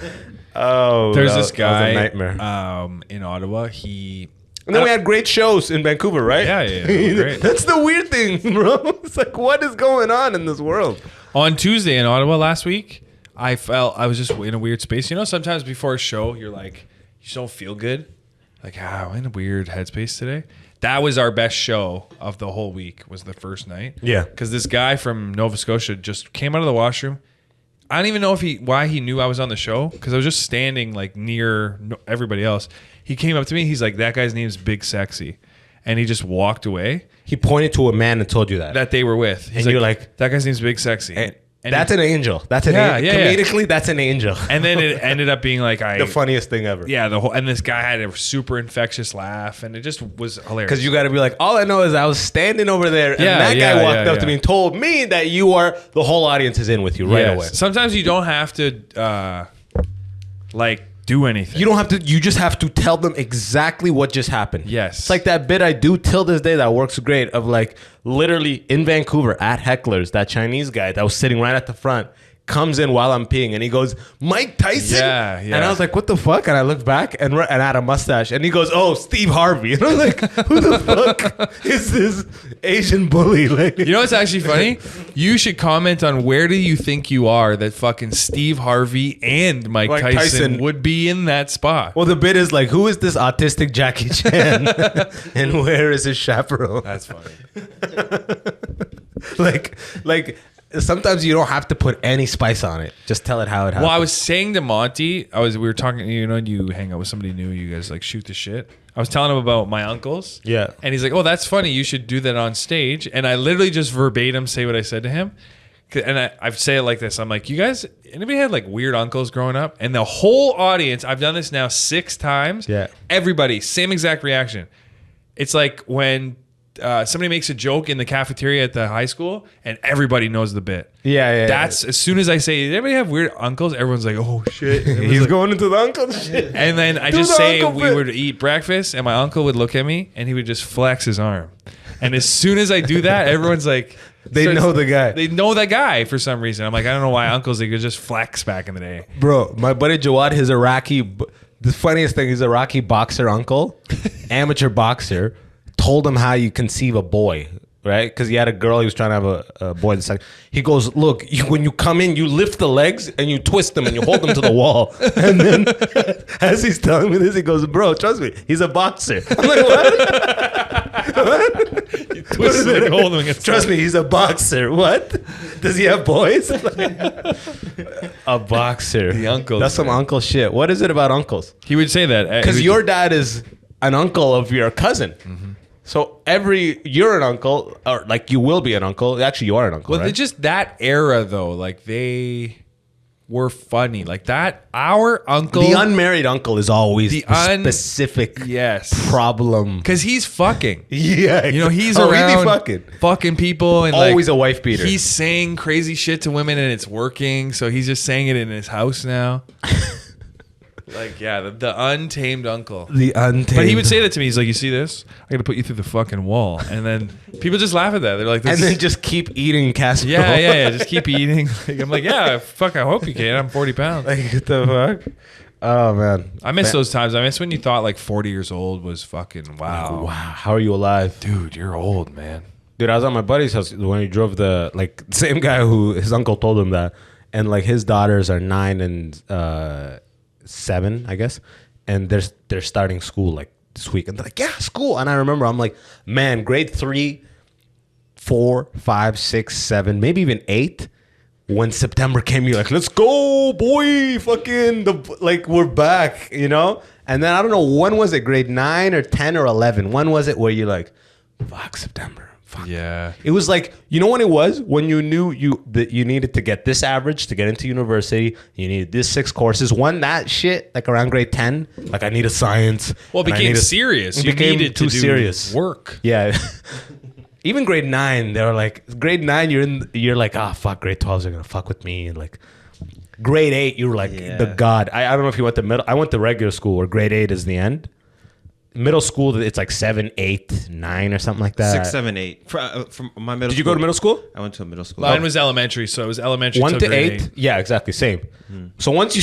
Oh, there's this guy that was a nightmare. In Ottawa. And then we had great shows in Vancouver, right? Yeah, great. That's the weird thing, bro. It's like, what is going on in this world? On Tuesday in Ottawa last week, I felt I was just in a weird space. Sometimes before a show, you're like, you just don't feel good. Like, I'm in a weird headspace today. That was our best show of the whole week, was the first night. Yeah. Because this guy from Nova Scotia just came out of the washroom. I don't even know why he knew I was on the show, because I was just standing like near everybody else. He came up to me. He's like, that guy's name is Big Sexy. And he just walked away. He pointed to a man and told you that. That they were with. He's and you're like, that guy's name's Big Sexy. And that's an angel. That's an angel. Comedically, that's an angel. And then it ended up being like the funniest thing ever. Yeah, and this guy had a super infectious laugh, and it just was hilarious. Because you got to be like, all I know is I was standing over there, and that guy walked up to me and told me that the whole audience is in with you right away. Sometimes you don't have to do anything. You don't have to. You just have to tell them exactly what just happened. Yes. It's like that bit I do till this day that works great of like literally in Vancouver at Heckler's, that Chinese guy that was sitting right at the front comes in while I'm peeing and he goes, Mike Tyson? Yeah. And I was like, what the fuck? And I looked back and I had a mustache and he goes, oh, Steve Harvey. And I was like, who the fuck is this Asian bully? Like, you know what's actually funny? You should comment on where do you think you are that fucking Steve Harvey and Mike Tyson would be in that spot. Well, the bit is like, who is this autistic Jackie Chan? And where is his chaperone? That's funny. like sometimes you don't have to put any spice on it. Just tell it how it happens. Well, I was saying to Monty, we were talking, you hang out with somebody new, you guys like shoot the shit. I was telling him about my uncles. Yeah. And he's like, oh, that's funny. You should do that on stage. And I literally just verbatim say what I said to him. And I say it like this. I'm like, you guys, anybody had like weird uncles growing up? And the whole audience, I've done this now 6 times. Yeah. Everybody, same exact reaction. It's like when somebody makes a joke in the cafeteria at the high school and everybody knows the bit. Yeah. That's as soon as I say, did anybody have weird uncles? Everyone's like, oh shit. He's going into the uncle shit. And then I Do just the say uncle we bit. would eat breakfast and my uncle would look at me and he would just flex his arm. And as soon as I do that, everyone's like, They know the guy. They know that guy for some reason. I'm like, I don't know why uncles, they could just flex back in the day. Bro, my buddy Jawad, his the funniest thing, he's Iraqi boxer uncle, amateur boxer, told him how you conceive a boy, right? Because he had a girl, he was trying to have a boy. He goes, look, when you come in, you lift the legs and you twist them and you hold them to the wall. And then as he's telling me this, he goes, bro, trust me, he's a boxer. I'm like, what? You twist it and hold them against Trust me, he's a boxer. What? Does he have boys? A boxer. The uncles, That's some man. uncle shit. What is it about uncles? He would say that. Because your dad is an uncle of your cousin. Mm-hmm. So you're an uncle, or like you will be an uncle. Actually, you are an uncle, Well, right? it's just that era though, like they were funny. Like that, our uncle. The unmarried uncle is always The the specific Yes. problem. Because he's fucking. Yeah. You know, he's really around fucking people and Always like, a wife beater. He's saying crazy shit to women and it's working. So he's just saying it in his house now. Like, yeah, the untamed uncle. The untamed. But he would say that to me. He's like, you see this? I'm going to put you through the fucking wall. And then people just laugh at that. They're like, this And then just keep eating casserole. yeah. Just keep eating. Like, I'm like, yeah, fuck, I hope you can. I'm 40 pounds. Like, what the fuck? Oh, man. I miss those times. I miss when you thought like 40 years old was fucking wow. Wow. How are you alive? Dude, you're old, man. Dude, I was at my buddy's house when he drove the same guy who his uncle told him that, and like his daughters are 9 and 7, I guess, and they're starting school like this week, and they're like, yeah, school. And I remember I'm like, man, grade 3, 4, 5, 6, 7, maybe even 8. When September came, you're like, let's go, boy, fucking we're back, you know. And then I don't know, when was it, grade 9 or 10 or 11? When was it where you're like, fuck September? Fuck. Yeah. It was like, you know what it was? When you knew that you needed to get this average to get into university, you needed this 6 courses. That shit, like around grade 10, like I needed science. Well, it and I became needed- serious. It You became needed too to do serious. work. Yeah. Even grade 9, they were like, grade 9, you're like, fuck, grade 12s are gonna fuck with me. And like grade 8, you were like the god. I don't know if you went to middle. I went to regular school where grade 8 is the end. Middle school, it's like 7, 8, 9 or something like that. 6, 7, 8. From my middle. Did you go to middle school? I went to a middle school. Mine was elementary, so it was elementary 1 till to grade 8? Yeah, exactly. Same. So once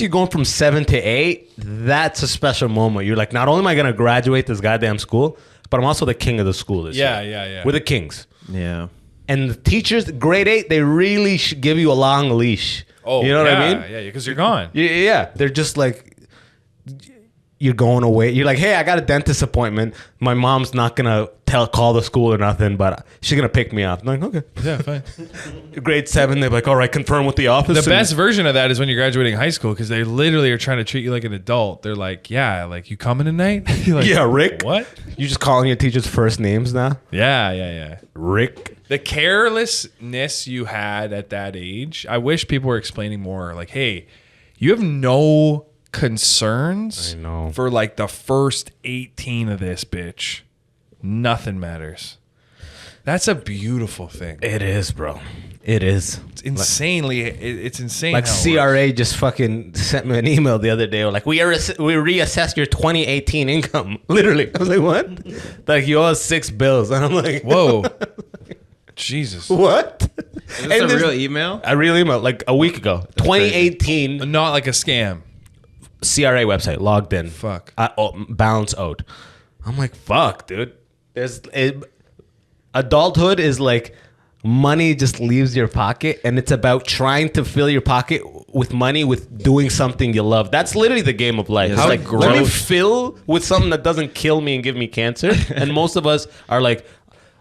you're going from 7 to 8, that's a special moment. You're like, not only am I going to graduate this goddamn school, but I'm also the king of the school this year. Yeah. We're the kings. Yeah. And the teachers, grade 8, they really should give you a long leash. Oh, you know what I mean? Yeah, because you're gone. Yeah. They're just like, you're going away. You're like, hey, I got a dentist appointment. My mom's not going to call the school or nothing, but she's going to pick me up. I'm like, okay. Yeah, fine. Grade 7, they're like, all right, confirm with the office. The best version of that is when you're graduating high school because they literally are trying to treat you like an adult. They're like, yeah, like you coming tonight? You're like, Yeah, Rick. What? You just calling your teachers first names now? Yeah. Rick. The carelessness you had at that age, I wish people were explaining more. Like, hey, you have no concerns I know. for like the first 18 of this bitch. Nothing matters. That's a beautiful thing. It is, bro. It is. It's insanely, it's insane. Like how it works. CRA just fucking sent me an email the other day. Like, we reassessed your 2018 income. Literally. I was like, what? Like, you owe us 6 bills. And I'm like, Whoa. Jesus. what? Is this a real email? A real email, like a week ago. 2018 Not like a scam. CRA website, logged in. Fuck. Balance owed. I'm like, fuck, dude. Adulthood is like money just leaves your pocket, and it's about trying to fill your pocket with money with doing something you love. That's literally the game of life. Yeah, It's how like, let me gross. fill with something that doesn't kill me and give me cancer. And most of us are like,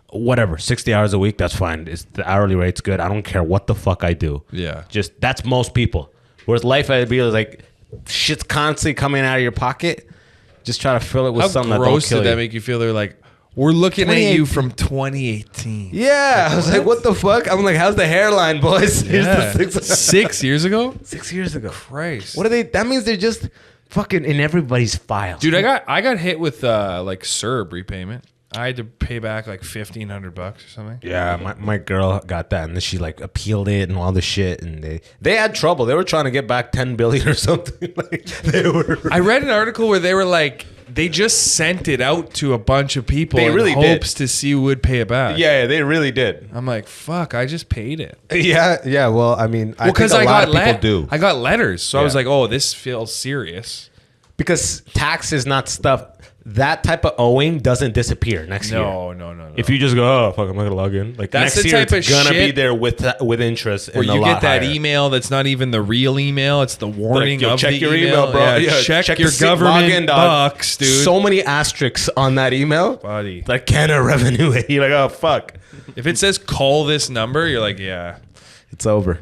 whatever, 60 hours a week, that's fine. The hourly rate's good. I don't care what the fuck I do. Yeah. Just, that's most people. Whereas life, I'd be like, shit's constantly coming out of your pocket. Just try to fill it with How something that don't gross kill did that you. make you feel? They're like, we're looking at you from 2018. Yeah, I was like, what the fuck? I'm like, how's the hairline, boys? Here's Yeah. the 6 years ago? 6 years ago. Christ. What are they? That means they're just fucking in everybody's files. Dude, I got hit with like CERB repayment. I had to pay back like $1,500 or something. Yeah, my girl got that, and then she like appealed it and all the shit, and they had trouble. They were trying to get back $10 billion or something. Like they were. I read an article where they were like, they just sent it out to a bunch of people They in really hopes did. to see who would pay it back. Yeah, they really did. I'm like, fuck, I just paid it. Yeah. Well, I mean, I think Because a lot of people do. I got letters, so I was Yeah. like, "Oh, this feels serious." Because tax is not stuff. That type of owing doesn't disappear next year. No. If you just go, oh fuck, I'm not gonna log in. Like That's next the year, type it's of gonna be shit there with interest. Where and a you lot get that higher. email that's not even the real email; it's the warning Yo, of check the your email, bro. Yeah, check your the government login, dog. bucks, dude. So many asterisks on that email, Buddy. Like Canada Revenue. You're like, oh fuck, If it says call this number, you're like, yeah. it's over.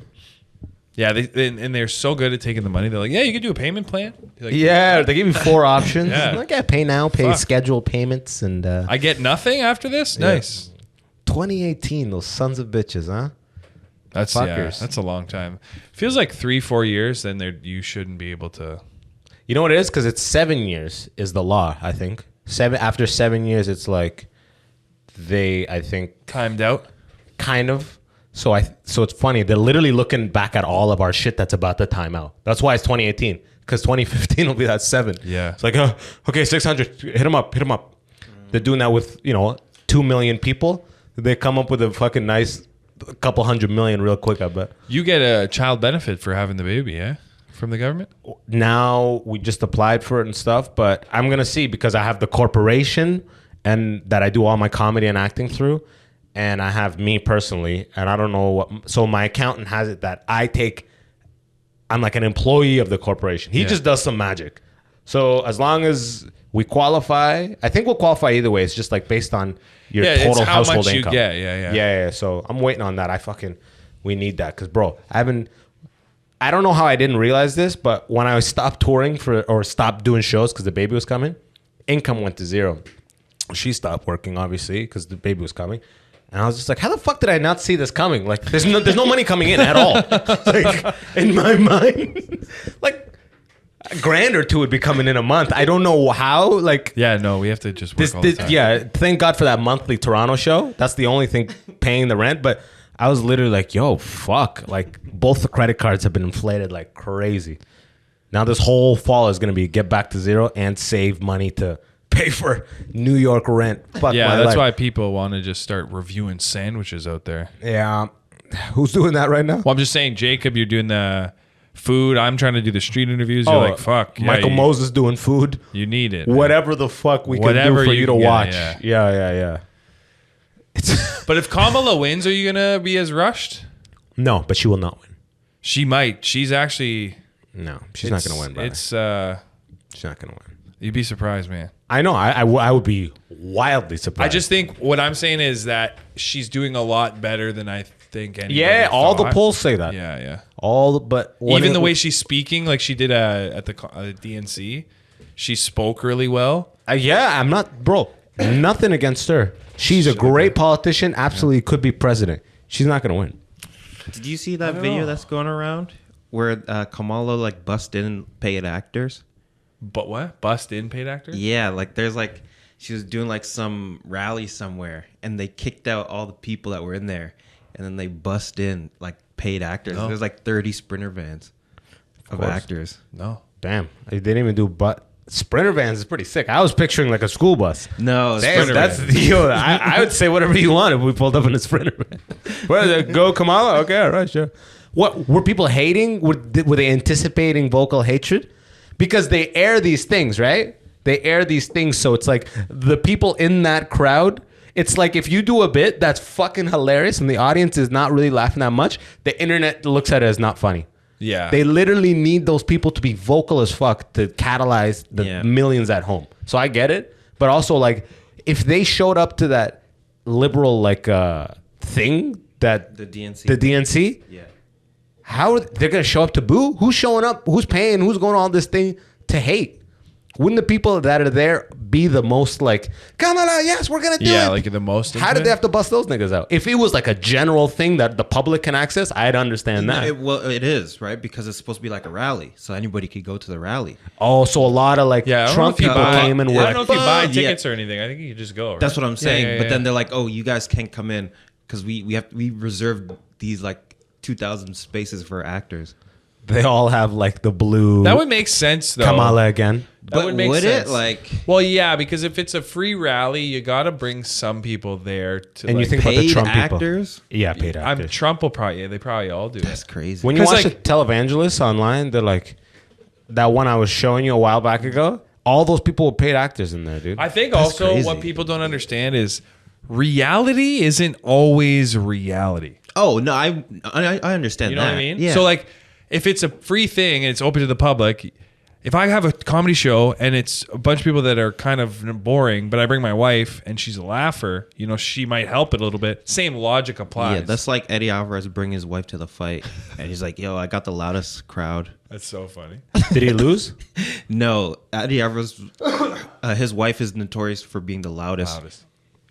Yeah, and they're so good at taking the money. They're like, yeah, you can do a payment plan. You're like, Yeah, they give you 4 options. Yeah. Like, yeah, pay now, pay Fuck. scheduled payments, and I get nothing after this? Nice. 2018, those sons of bitches, huh? That's Fuckers. that's a long time. Feels like 3-4 years, then you shouldn't be able to. You know what it is? Because it's 7 years is the law, I think. After 7 years, it's like I think, Timed out. kind of. So it's funny. They're literally looking back at all of our shit that's about to time out. That's why it's 2018. Because 2015 will be that 7. Yeah. It's like, oh, okay, 600. Hit them up. They're doing that with, 2 million people. They come up with a fucking nice couple 100 million real quick, I bet. You get a child benefit for having the baby, yeah? From the government? Now we just applied for it and stuff, but I'm going to see because I have the corporation and that I do all my comedy and acting through. And I have me personally, and I don't know what. So my accountant has it that I'm like an employee of the corporation. He just does some magic. So as long as we qualify, I think we'll qualify either way. It's just like based on your total how household much income. you get. Yeah. Yeah. So I'm waiting on that. We need that because, bro, I don't know how I didn't realize this, but when I stopped touring or stopped doing shows because the baby was coming, income went to 0. She stopped working, obviously, because the baby was coming. And I was just like, how the fuck did I not see this coming? Like, there's no money coming in at all. Like, in my mind, like, $1,000 or $2 would be coming in a month. I don't know how. Like, Yeah, no, we have to just work all the time. yeah, thank God for that monthly Toronto show. That's the only thing paying the rent. But I was literally like, yo, fuck. Like, both the credit cards have been inflated like crazy. Now this whole fall is going to be get back to 0 and save money to pay for New York rent. Fuck Yeah, my that's life. why people want to just start reviewing sandwiches out there. Yeah. Who's doing that right now? Well, I'm just saying, Jacob, you're doing the food. I'm trying to do the street interviews. You're like, fuck. Yeah, Michael Moses doing food. You need it. man. Whatever the fuck we can Whatever do for you you to can get, watch. yeah. Yeah. But if Kamala wins, are you going to be as rushed? No, but she will not win. She might. She's actually... No, she's not going to win, brother. She's not going to win. You'd be surprised, man. I know. I would be wildly surprised. I just think what I'm saying is that she's doing a lot better than I think anybody all the thought. polls say that. Yeah. But Even the way she's speaking, like she did at the DNC, she spoke really well. I'm not, bro. Nothing against her. She's a great politician. Absolutely could be president. She's not going to win. Did you see that video that's going around where Kamala like bust in paid actors? But what? Bust in paid actors? Yeah, like there's like she was doing like some rally somewhere and they kicked out all the people that were in there and then they bust in like paid actors. No. There's like 30 Sprinter vans of course. actors. No. Damn. They didn't even do Sprinter vans is pretty sick. I was picturing like a school bus. No, That's yo. I would say whatever you want if we pulled up in a Sprinter van. Well, go Kamala. Okay, all right, sure. What were people hating? Were they anticipating vocal hatred? Because they air these things, right? They air these things, so it's like the people in that crowd. It's like if you do a bit that's fucking hilarious and the audience is not really laughing that much, the internet looks at it as not funny. Yeah. They literally need those people to be vocal as fuck to catalyze the millions at home. So I get it. But also, like, if they showed up to that liberal, like, thing, that... The DNC. The DNC? Yeah. How... They're going to show up to boo? Who's showing up? Who's paying? Who's going on this thing to hate? wouldn't the people that are there be the most like, Kamala, yes, we're gonna do it? Yeah, like the most. How did they have to bust those niggas out? If it was like a general thing that the public can access, I'd understand that. It is, right? Because it's supposed to be like a rally. So anybody could go to the rally. Oh, so a lot of like Trump people came and were I don't know if you buy Yeah. tickets or anything. I think you just go. Right? That's what I'm saying. Yeah, But then they're like, oh, you guys can't come in because we reserved these like 2,000 spaces for actors. they all have like the blue that would make sense though. Kamala again. That would make sense. It like? Well, yeah, because if it's a free rally, you got to bring some people there to. And like, you think about the Paid Trump actors? people. Yeah, paid actors. Trump will probably. They probably all do. That's it. crazy. When you 'Cause, watch like- the televangelists online, they're like, that one I was showing you a while back ago, all those people were paid actors in there, dude. I think That's also crazy. what people don't understand is reality isn't always reality. Oh no, I understand. You know that. what I mean? Yeah. So like, if it's a free thing and it's open to the public, if I have a comedy show and it's a bunch of people that are kind of boring, but I bring my wife and she's a laugher, you know, she might help it a little bit. Same logic applies. yeah, that's like Eddie Alvarez bringing his wife to the fight, and he's like, "Yo, I got the loudest crowd." That's so funny. Did he lose? No, Eddie Alvarez, his wife is notorious for being the loudest.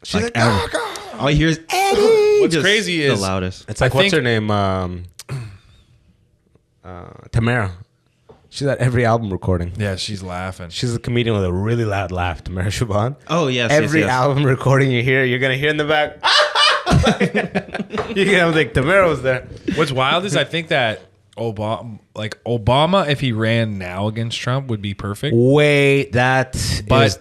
She's like, ever. All you hear is Eddie. What's Just crazy the is- loudest. it's like, I what's think- her name? Tamara. She's at every album recording. Yeah, she's laughing. She's a comedian with a really loud laugh, Tamara Shaban. Oh yes, Every yes. album recording you're gonna hear in the back. You're gonna think Tamara was there. What's wild is I think that Obama, if he ran now against Trump, would be perfect. Wait, that But is-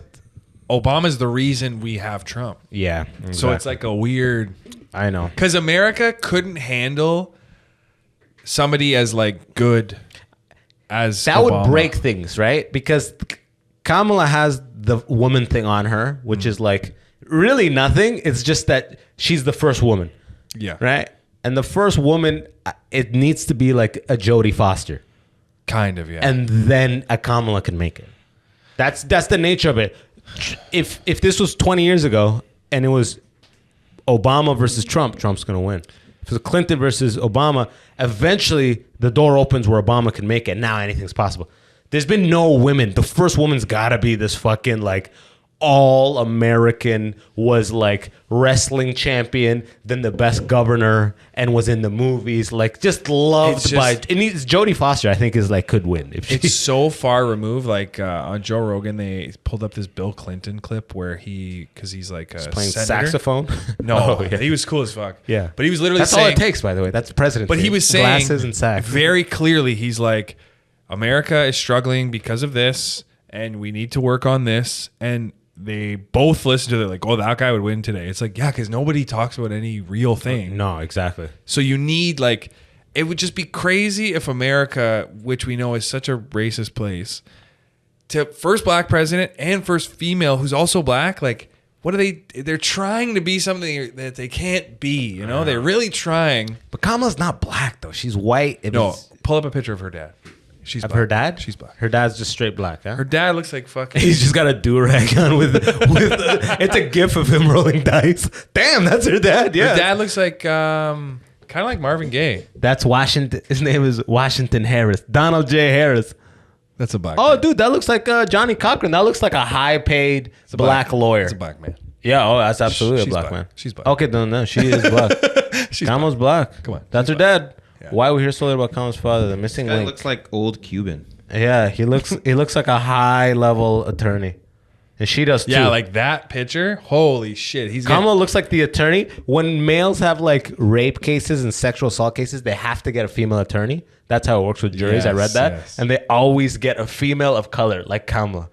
Obama's the reason we have Trump. yeah. So it's like a weird, I know. because America couldn't handle somebody as like good as That Obama. would break things, right? Because Kamala has the woman thing on her, which is like really nothing. It's just that she's the first woman, Yeah, right? And the first woman, it needs to be like a Jodie Foster, kind of. Yeah, and then a Kamala can make it. That's the nature of it. If this was 20 years ago and it was Obama versus Trump, Trump's gonna win. If it was Clinton versus Obama, eventually the door opens where Obama can make it. Now anything's possible. There's been no women. The first woman's gotta be this fucking like all American, was like wrestling champion, then the best governor, and was in the movies. Like just loved by. It needs Jodie Foster. I think is like could win if she. it's so far removed. Like on Joe Rogan, they pulled up this Bill Clinton clip where because he's like a playing senator. saxophone. No, Oh, yeah. he was cool as fuck. Yeah, but he was literally that's saying, all it takes. By the way, that's the president. But he was saying glasses and sax. very clearly, he's like, America is struggling because of this, and we need to work on this. And they both listen to it like, oh, that guy would win today. It's like, yeah, because nobody talks about any real thing. No, exactly. So you need like, it would just be crazy if America, which we know is such a racist place, to first black president and first female who's also black, like, what are they? They're trying to be something that they can't be. You know, they're really trying. But Kamala's not black though. She's white. No, pull up a picture of her dad. She's Of black. her dad? She's black. Her dad's just straight black, huh? Her dad looks like fucking. He's just got a do-rag on with it's a gif of him rolling dice. Damn, that's her dad. Yeah. Her dad looks like kind of like Marvin Gaye. That's Washington. His name is Washington Harris. Donald J. Harris. That's a black. Oh, dude, that looks like Johnny Cochran. That looks like a high-paid black lawyer. It's a black man. Yeah, oh, that's absolutely She's a black black. man. She's black. Okay, no, she is black. She's Kamala's black. Come on, That's she's her dad. Yeah. Why are we here so late about Kamala's father? The missing Guy link. looks like old Cuban. Yeah, he looks like a high-level attorney. And she does too. Yeah, like that picture. Holy shit. Kamala looks like the attorney. When males have like rape cases and sexual assault cases, they have to get a female attorney. That's how it works with juries. I read Yes, that. yes. And they always get a female of color, like Kamala.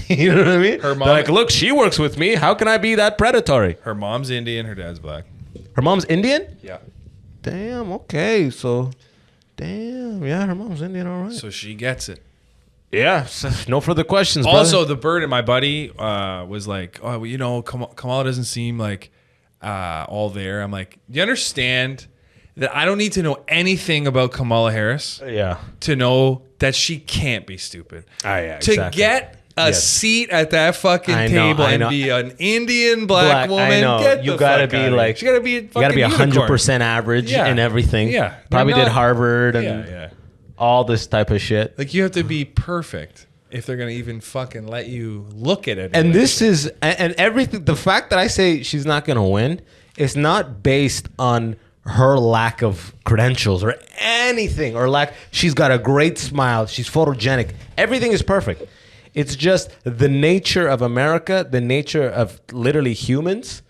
You know what I mean? Her mom- They're like, look, she works with me. How can I be that predatory? Her mom's Indian. Her dad's black. Her mom's Indian? Yeah. Damn, okay. So, damn. Yeah, her mom's Indian, all right. So she gets it. Yeah, so no further questions, Also, brother. the bird and my buddy was like, oh, well, you know, Kamala doesn't seem like all there. I'm like, do you understand that I don't need to know anything about Kamala Harris Yeah. to know that she can't be stupid? Yeah, To exactly. get a Yes. seat at that fucking I know, table I and know. be an Indian black woman, I know. get You the gotta fuck be outta here. like, she gotta be a you gotta be fucking 100% average Yeah. in everything. Yeah. Probably They're did not- Harvard and Yeah, yeah. all this type of shit. Like you have to be perfect. if they're gonna even fucking let you look at it. And this is and everything. The fact that I say she's not gonna win is not based on her lack of credentials or anything, or lack. She's got a great smile. She's photogenic. Everything is perfect. It's just the nature of America, the nature of literally humans.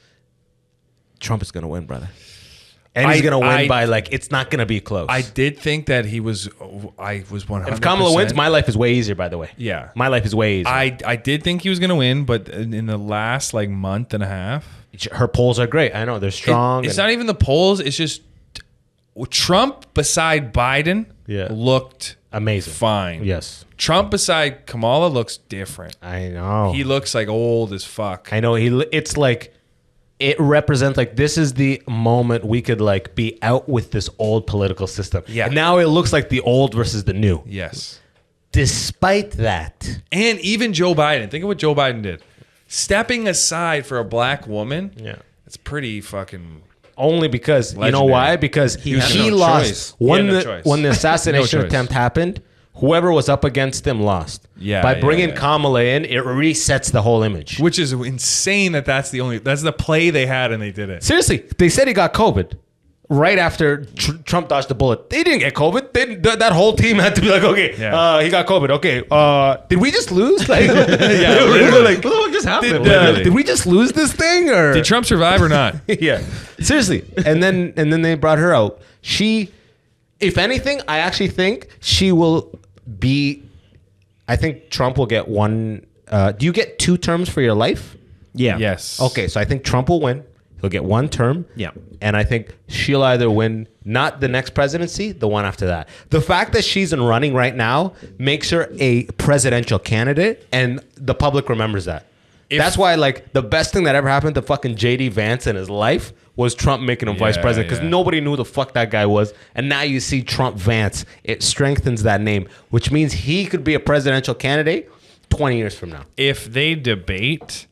Trump is gonna win, brother. And he's gonna win by like, it's not gonna be close. I did think that he was. I was 100%. If Kamala wins, my life is way easier. By the way, Yeah. my life is way easier. I did think he was gonna win, but in the last like month and a half, Her polls are great. I know they're strong. it's not even the polls. It's just Trump beside Biden looked amazing. fine. Yes, Trump beside Kamala looks different. I know. He looks like old as fuck. I know. It's like, it represents like, this is the moment we could like be out with this old political system. Yeah. And now it looks like the old versus the new. Yes. Despite that, And even Joe Biden. Think of what Joe Biden did. Stepping aside for a black woman. Yeah. It's pretty fucking. only because you know Legendary. why? Because he had no lost choice. when He had no the choice. when the assassination No choice. attempt happened. Whoever was up against him lost. Yeah, By yeah, bringing yeah. Kamala in, it resets the whole image. Which is insane that's the play they had and they did it. Seriously, they said he got COVID right after Trump dodged the bullet. They didn't get COVID. That whole team had to be like, okay, Yeah. he got COVID. Okay, did we just lose? Like, Yeah, they were literally. like, What the fuck just happened? did we just lose this thing? Or Did Trump survive or not? yeah, seriously. And then they brought her out. She, if anything, I actually think she will be. I think Trump will get one. Do you get 2 terms for your life? Yeah. Yes. Okay, so I think Trump will win. He'll get 1 term. Yeah. And I think she'll either win not the next presidency, the one after that. The fact that she's in running right now makes her a presidential candidate, and the public remembers that. That's why, like, the best thing that ever happened to fucking JD Vance in his life was Trump making him vice Yeah, president, because yeah. nobody knew who the fuck that guy was. And now you see Trump Vance. It strengthens that name, which means he could be a presidential candidate 20 years from now. If they debate,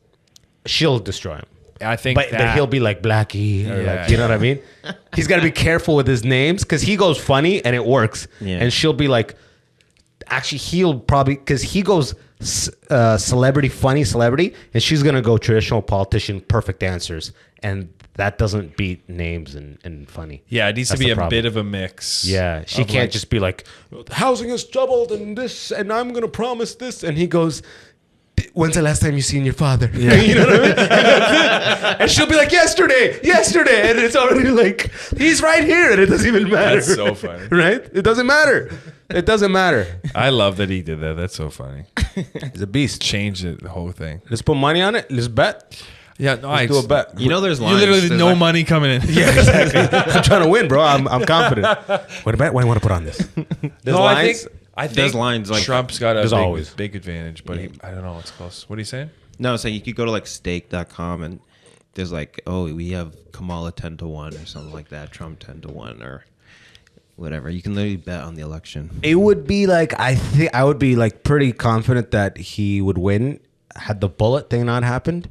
She'll destroy him. I think But that he'll be like Blackie, or Yeah, like, you know what I mean? He's got to be careful with his names, because he goes funny and it works. Yeah. And she'll be like, actually, he'll probably, because he goes celebrity, funny celebrity, and she's going to go traditional politician, perfect answers. And that doesn't beat names and funny. Yeah, it needs That's to be the a problem. bit of a mix. Yeah, she of, can't like- just be like, housing is doubled and this, and I'm going to promise this. And he goes, when's the last time you seen your father? Yeah. You know what I mean? And that's it. And she'll be like, yesterday. And it's already like, he's right here. And it doesn't even matter. That's so funny. Right? It doesn't matter. It doesn't matter. I love that he did that. That's so funny. He's a beast. Changed it, the whole thing. Let's put money on it. Let's bet. Yeah, no, Let's do a bet. You know, there's You lines. literally There's no like- money coming in. Yeah, exactly. I'm trying to win, bro. I'm confident. What about? What do you want to put on this? There's No, lines. I think There's lines, like- Trump's got a There's big, always. big advantage, but I don't know. It's close. What are you saying? No, so you could go to like stake.com and there's like, oh, we have Kamala 10-1 or something like that, Trump 10-1 or whatever. You can literally bet on the election. It would be like, I think I would be like pretty confident that he would win had the bullet thing not happened.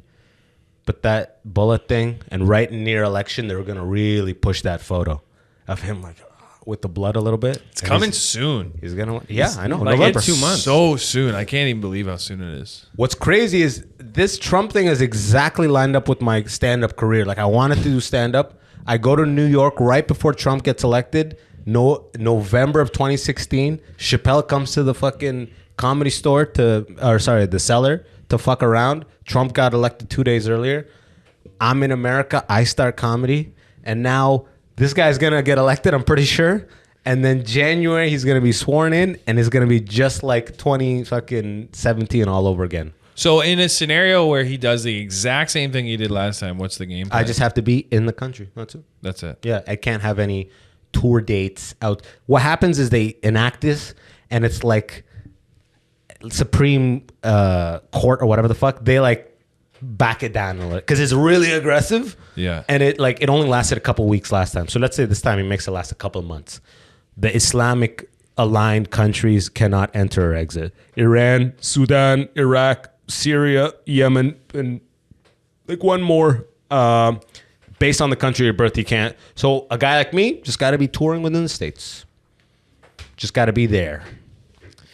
But that bullet thing, and right near election, they were gonna really push that photo of him like with the blood a little bit. It's coming soon. He's gonna. Yeah, I know. Like November. it's 2 months. So soon. I can't even believe how soon it is. What's crazy is this Trump thing is exactly lined up with my stand-up career. Like, I wanted to do stand-up. I go to New York right before Trump gets elected. November of 2016. Chappelle comes to the fucking comedy store the cellar to fuck around. Trump got elected 2 days earlier. I'm in America. I start comedy. And now this guy's going to get elected, I'm pretty sure. And then January, he's going to be sworn in, and it's going to be just like 2017 all over again. So in a scenario where he does the exact same thing he did last time, what's the game plan? I just have to be in the country. That's it. That's it. Yeah, I can't have any tour dates out. What happens is they enact this, and it's like Supreme Court or whatever the fuck. They like back it down a little because it's really aggressive. Yeah. And it only lasted a couple weeks last time. So let's say this time it makes it last a couple of months. The Islamic aligned countries cannot enter or exit. Iran, Sudan, Iraq, Syria, Yemen, and like one more. Based on the country of birth, you can't. So a guy like me just got to be touring within the States. Just got to be there.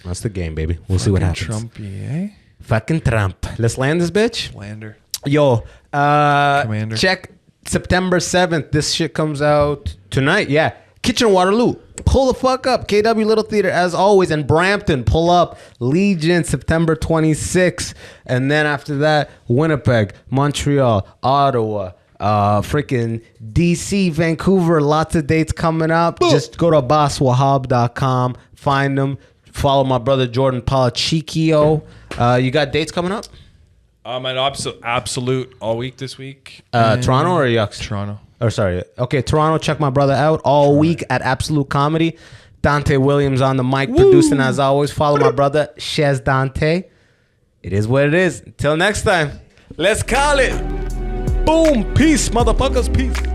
That's the game, baby. We'll see what happens. Trumpy, eh? Fucking Trump. Let's land this bitch. Lander. Yo, Commander. check September 7th. This shit comes out tonight. Yeah. Kitchener Waterloo. Pull the fuck up. KW Little Theater, as always. And Brampton, pull up. Legion, September 26th. And then after that, Winnipeg, Montreal, Ottawa, freaking DC, Vancouver. Lots of dates coming up. Boom. Just go to abbaswahab.com. Find them. Follow my brother Jordan Policicchio. You got dates coming up? I'm at Absolute all week this week. Toronto or Yucks? Toronto. Or sorry. Okay, Toronto. Check my brother out all week at Absolute Comedy. Dante Williams on the mic, producing as always. Follow my brother, Shez Dante. It is what it is. Until next time, let's call it. Boom. Peace, motherfuckers. Peace.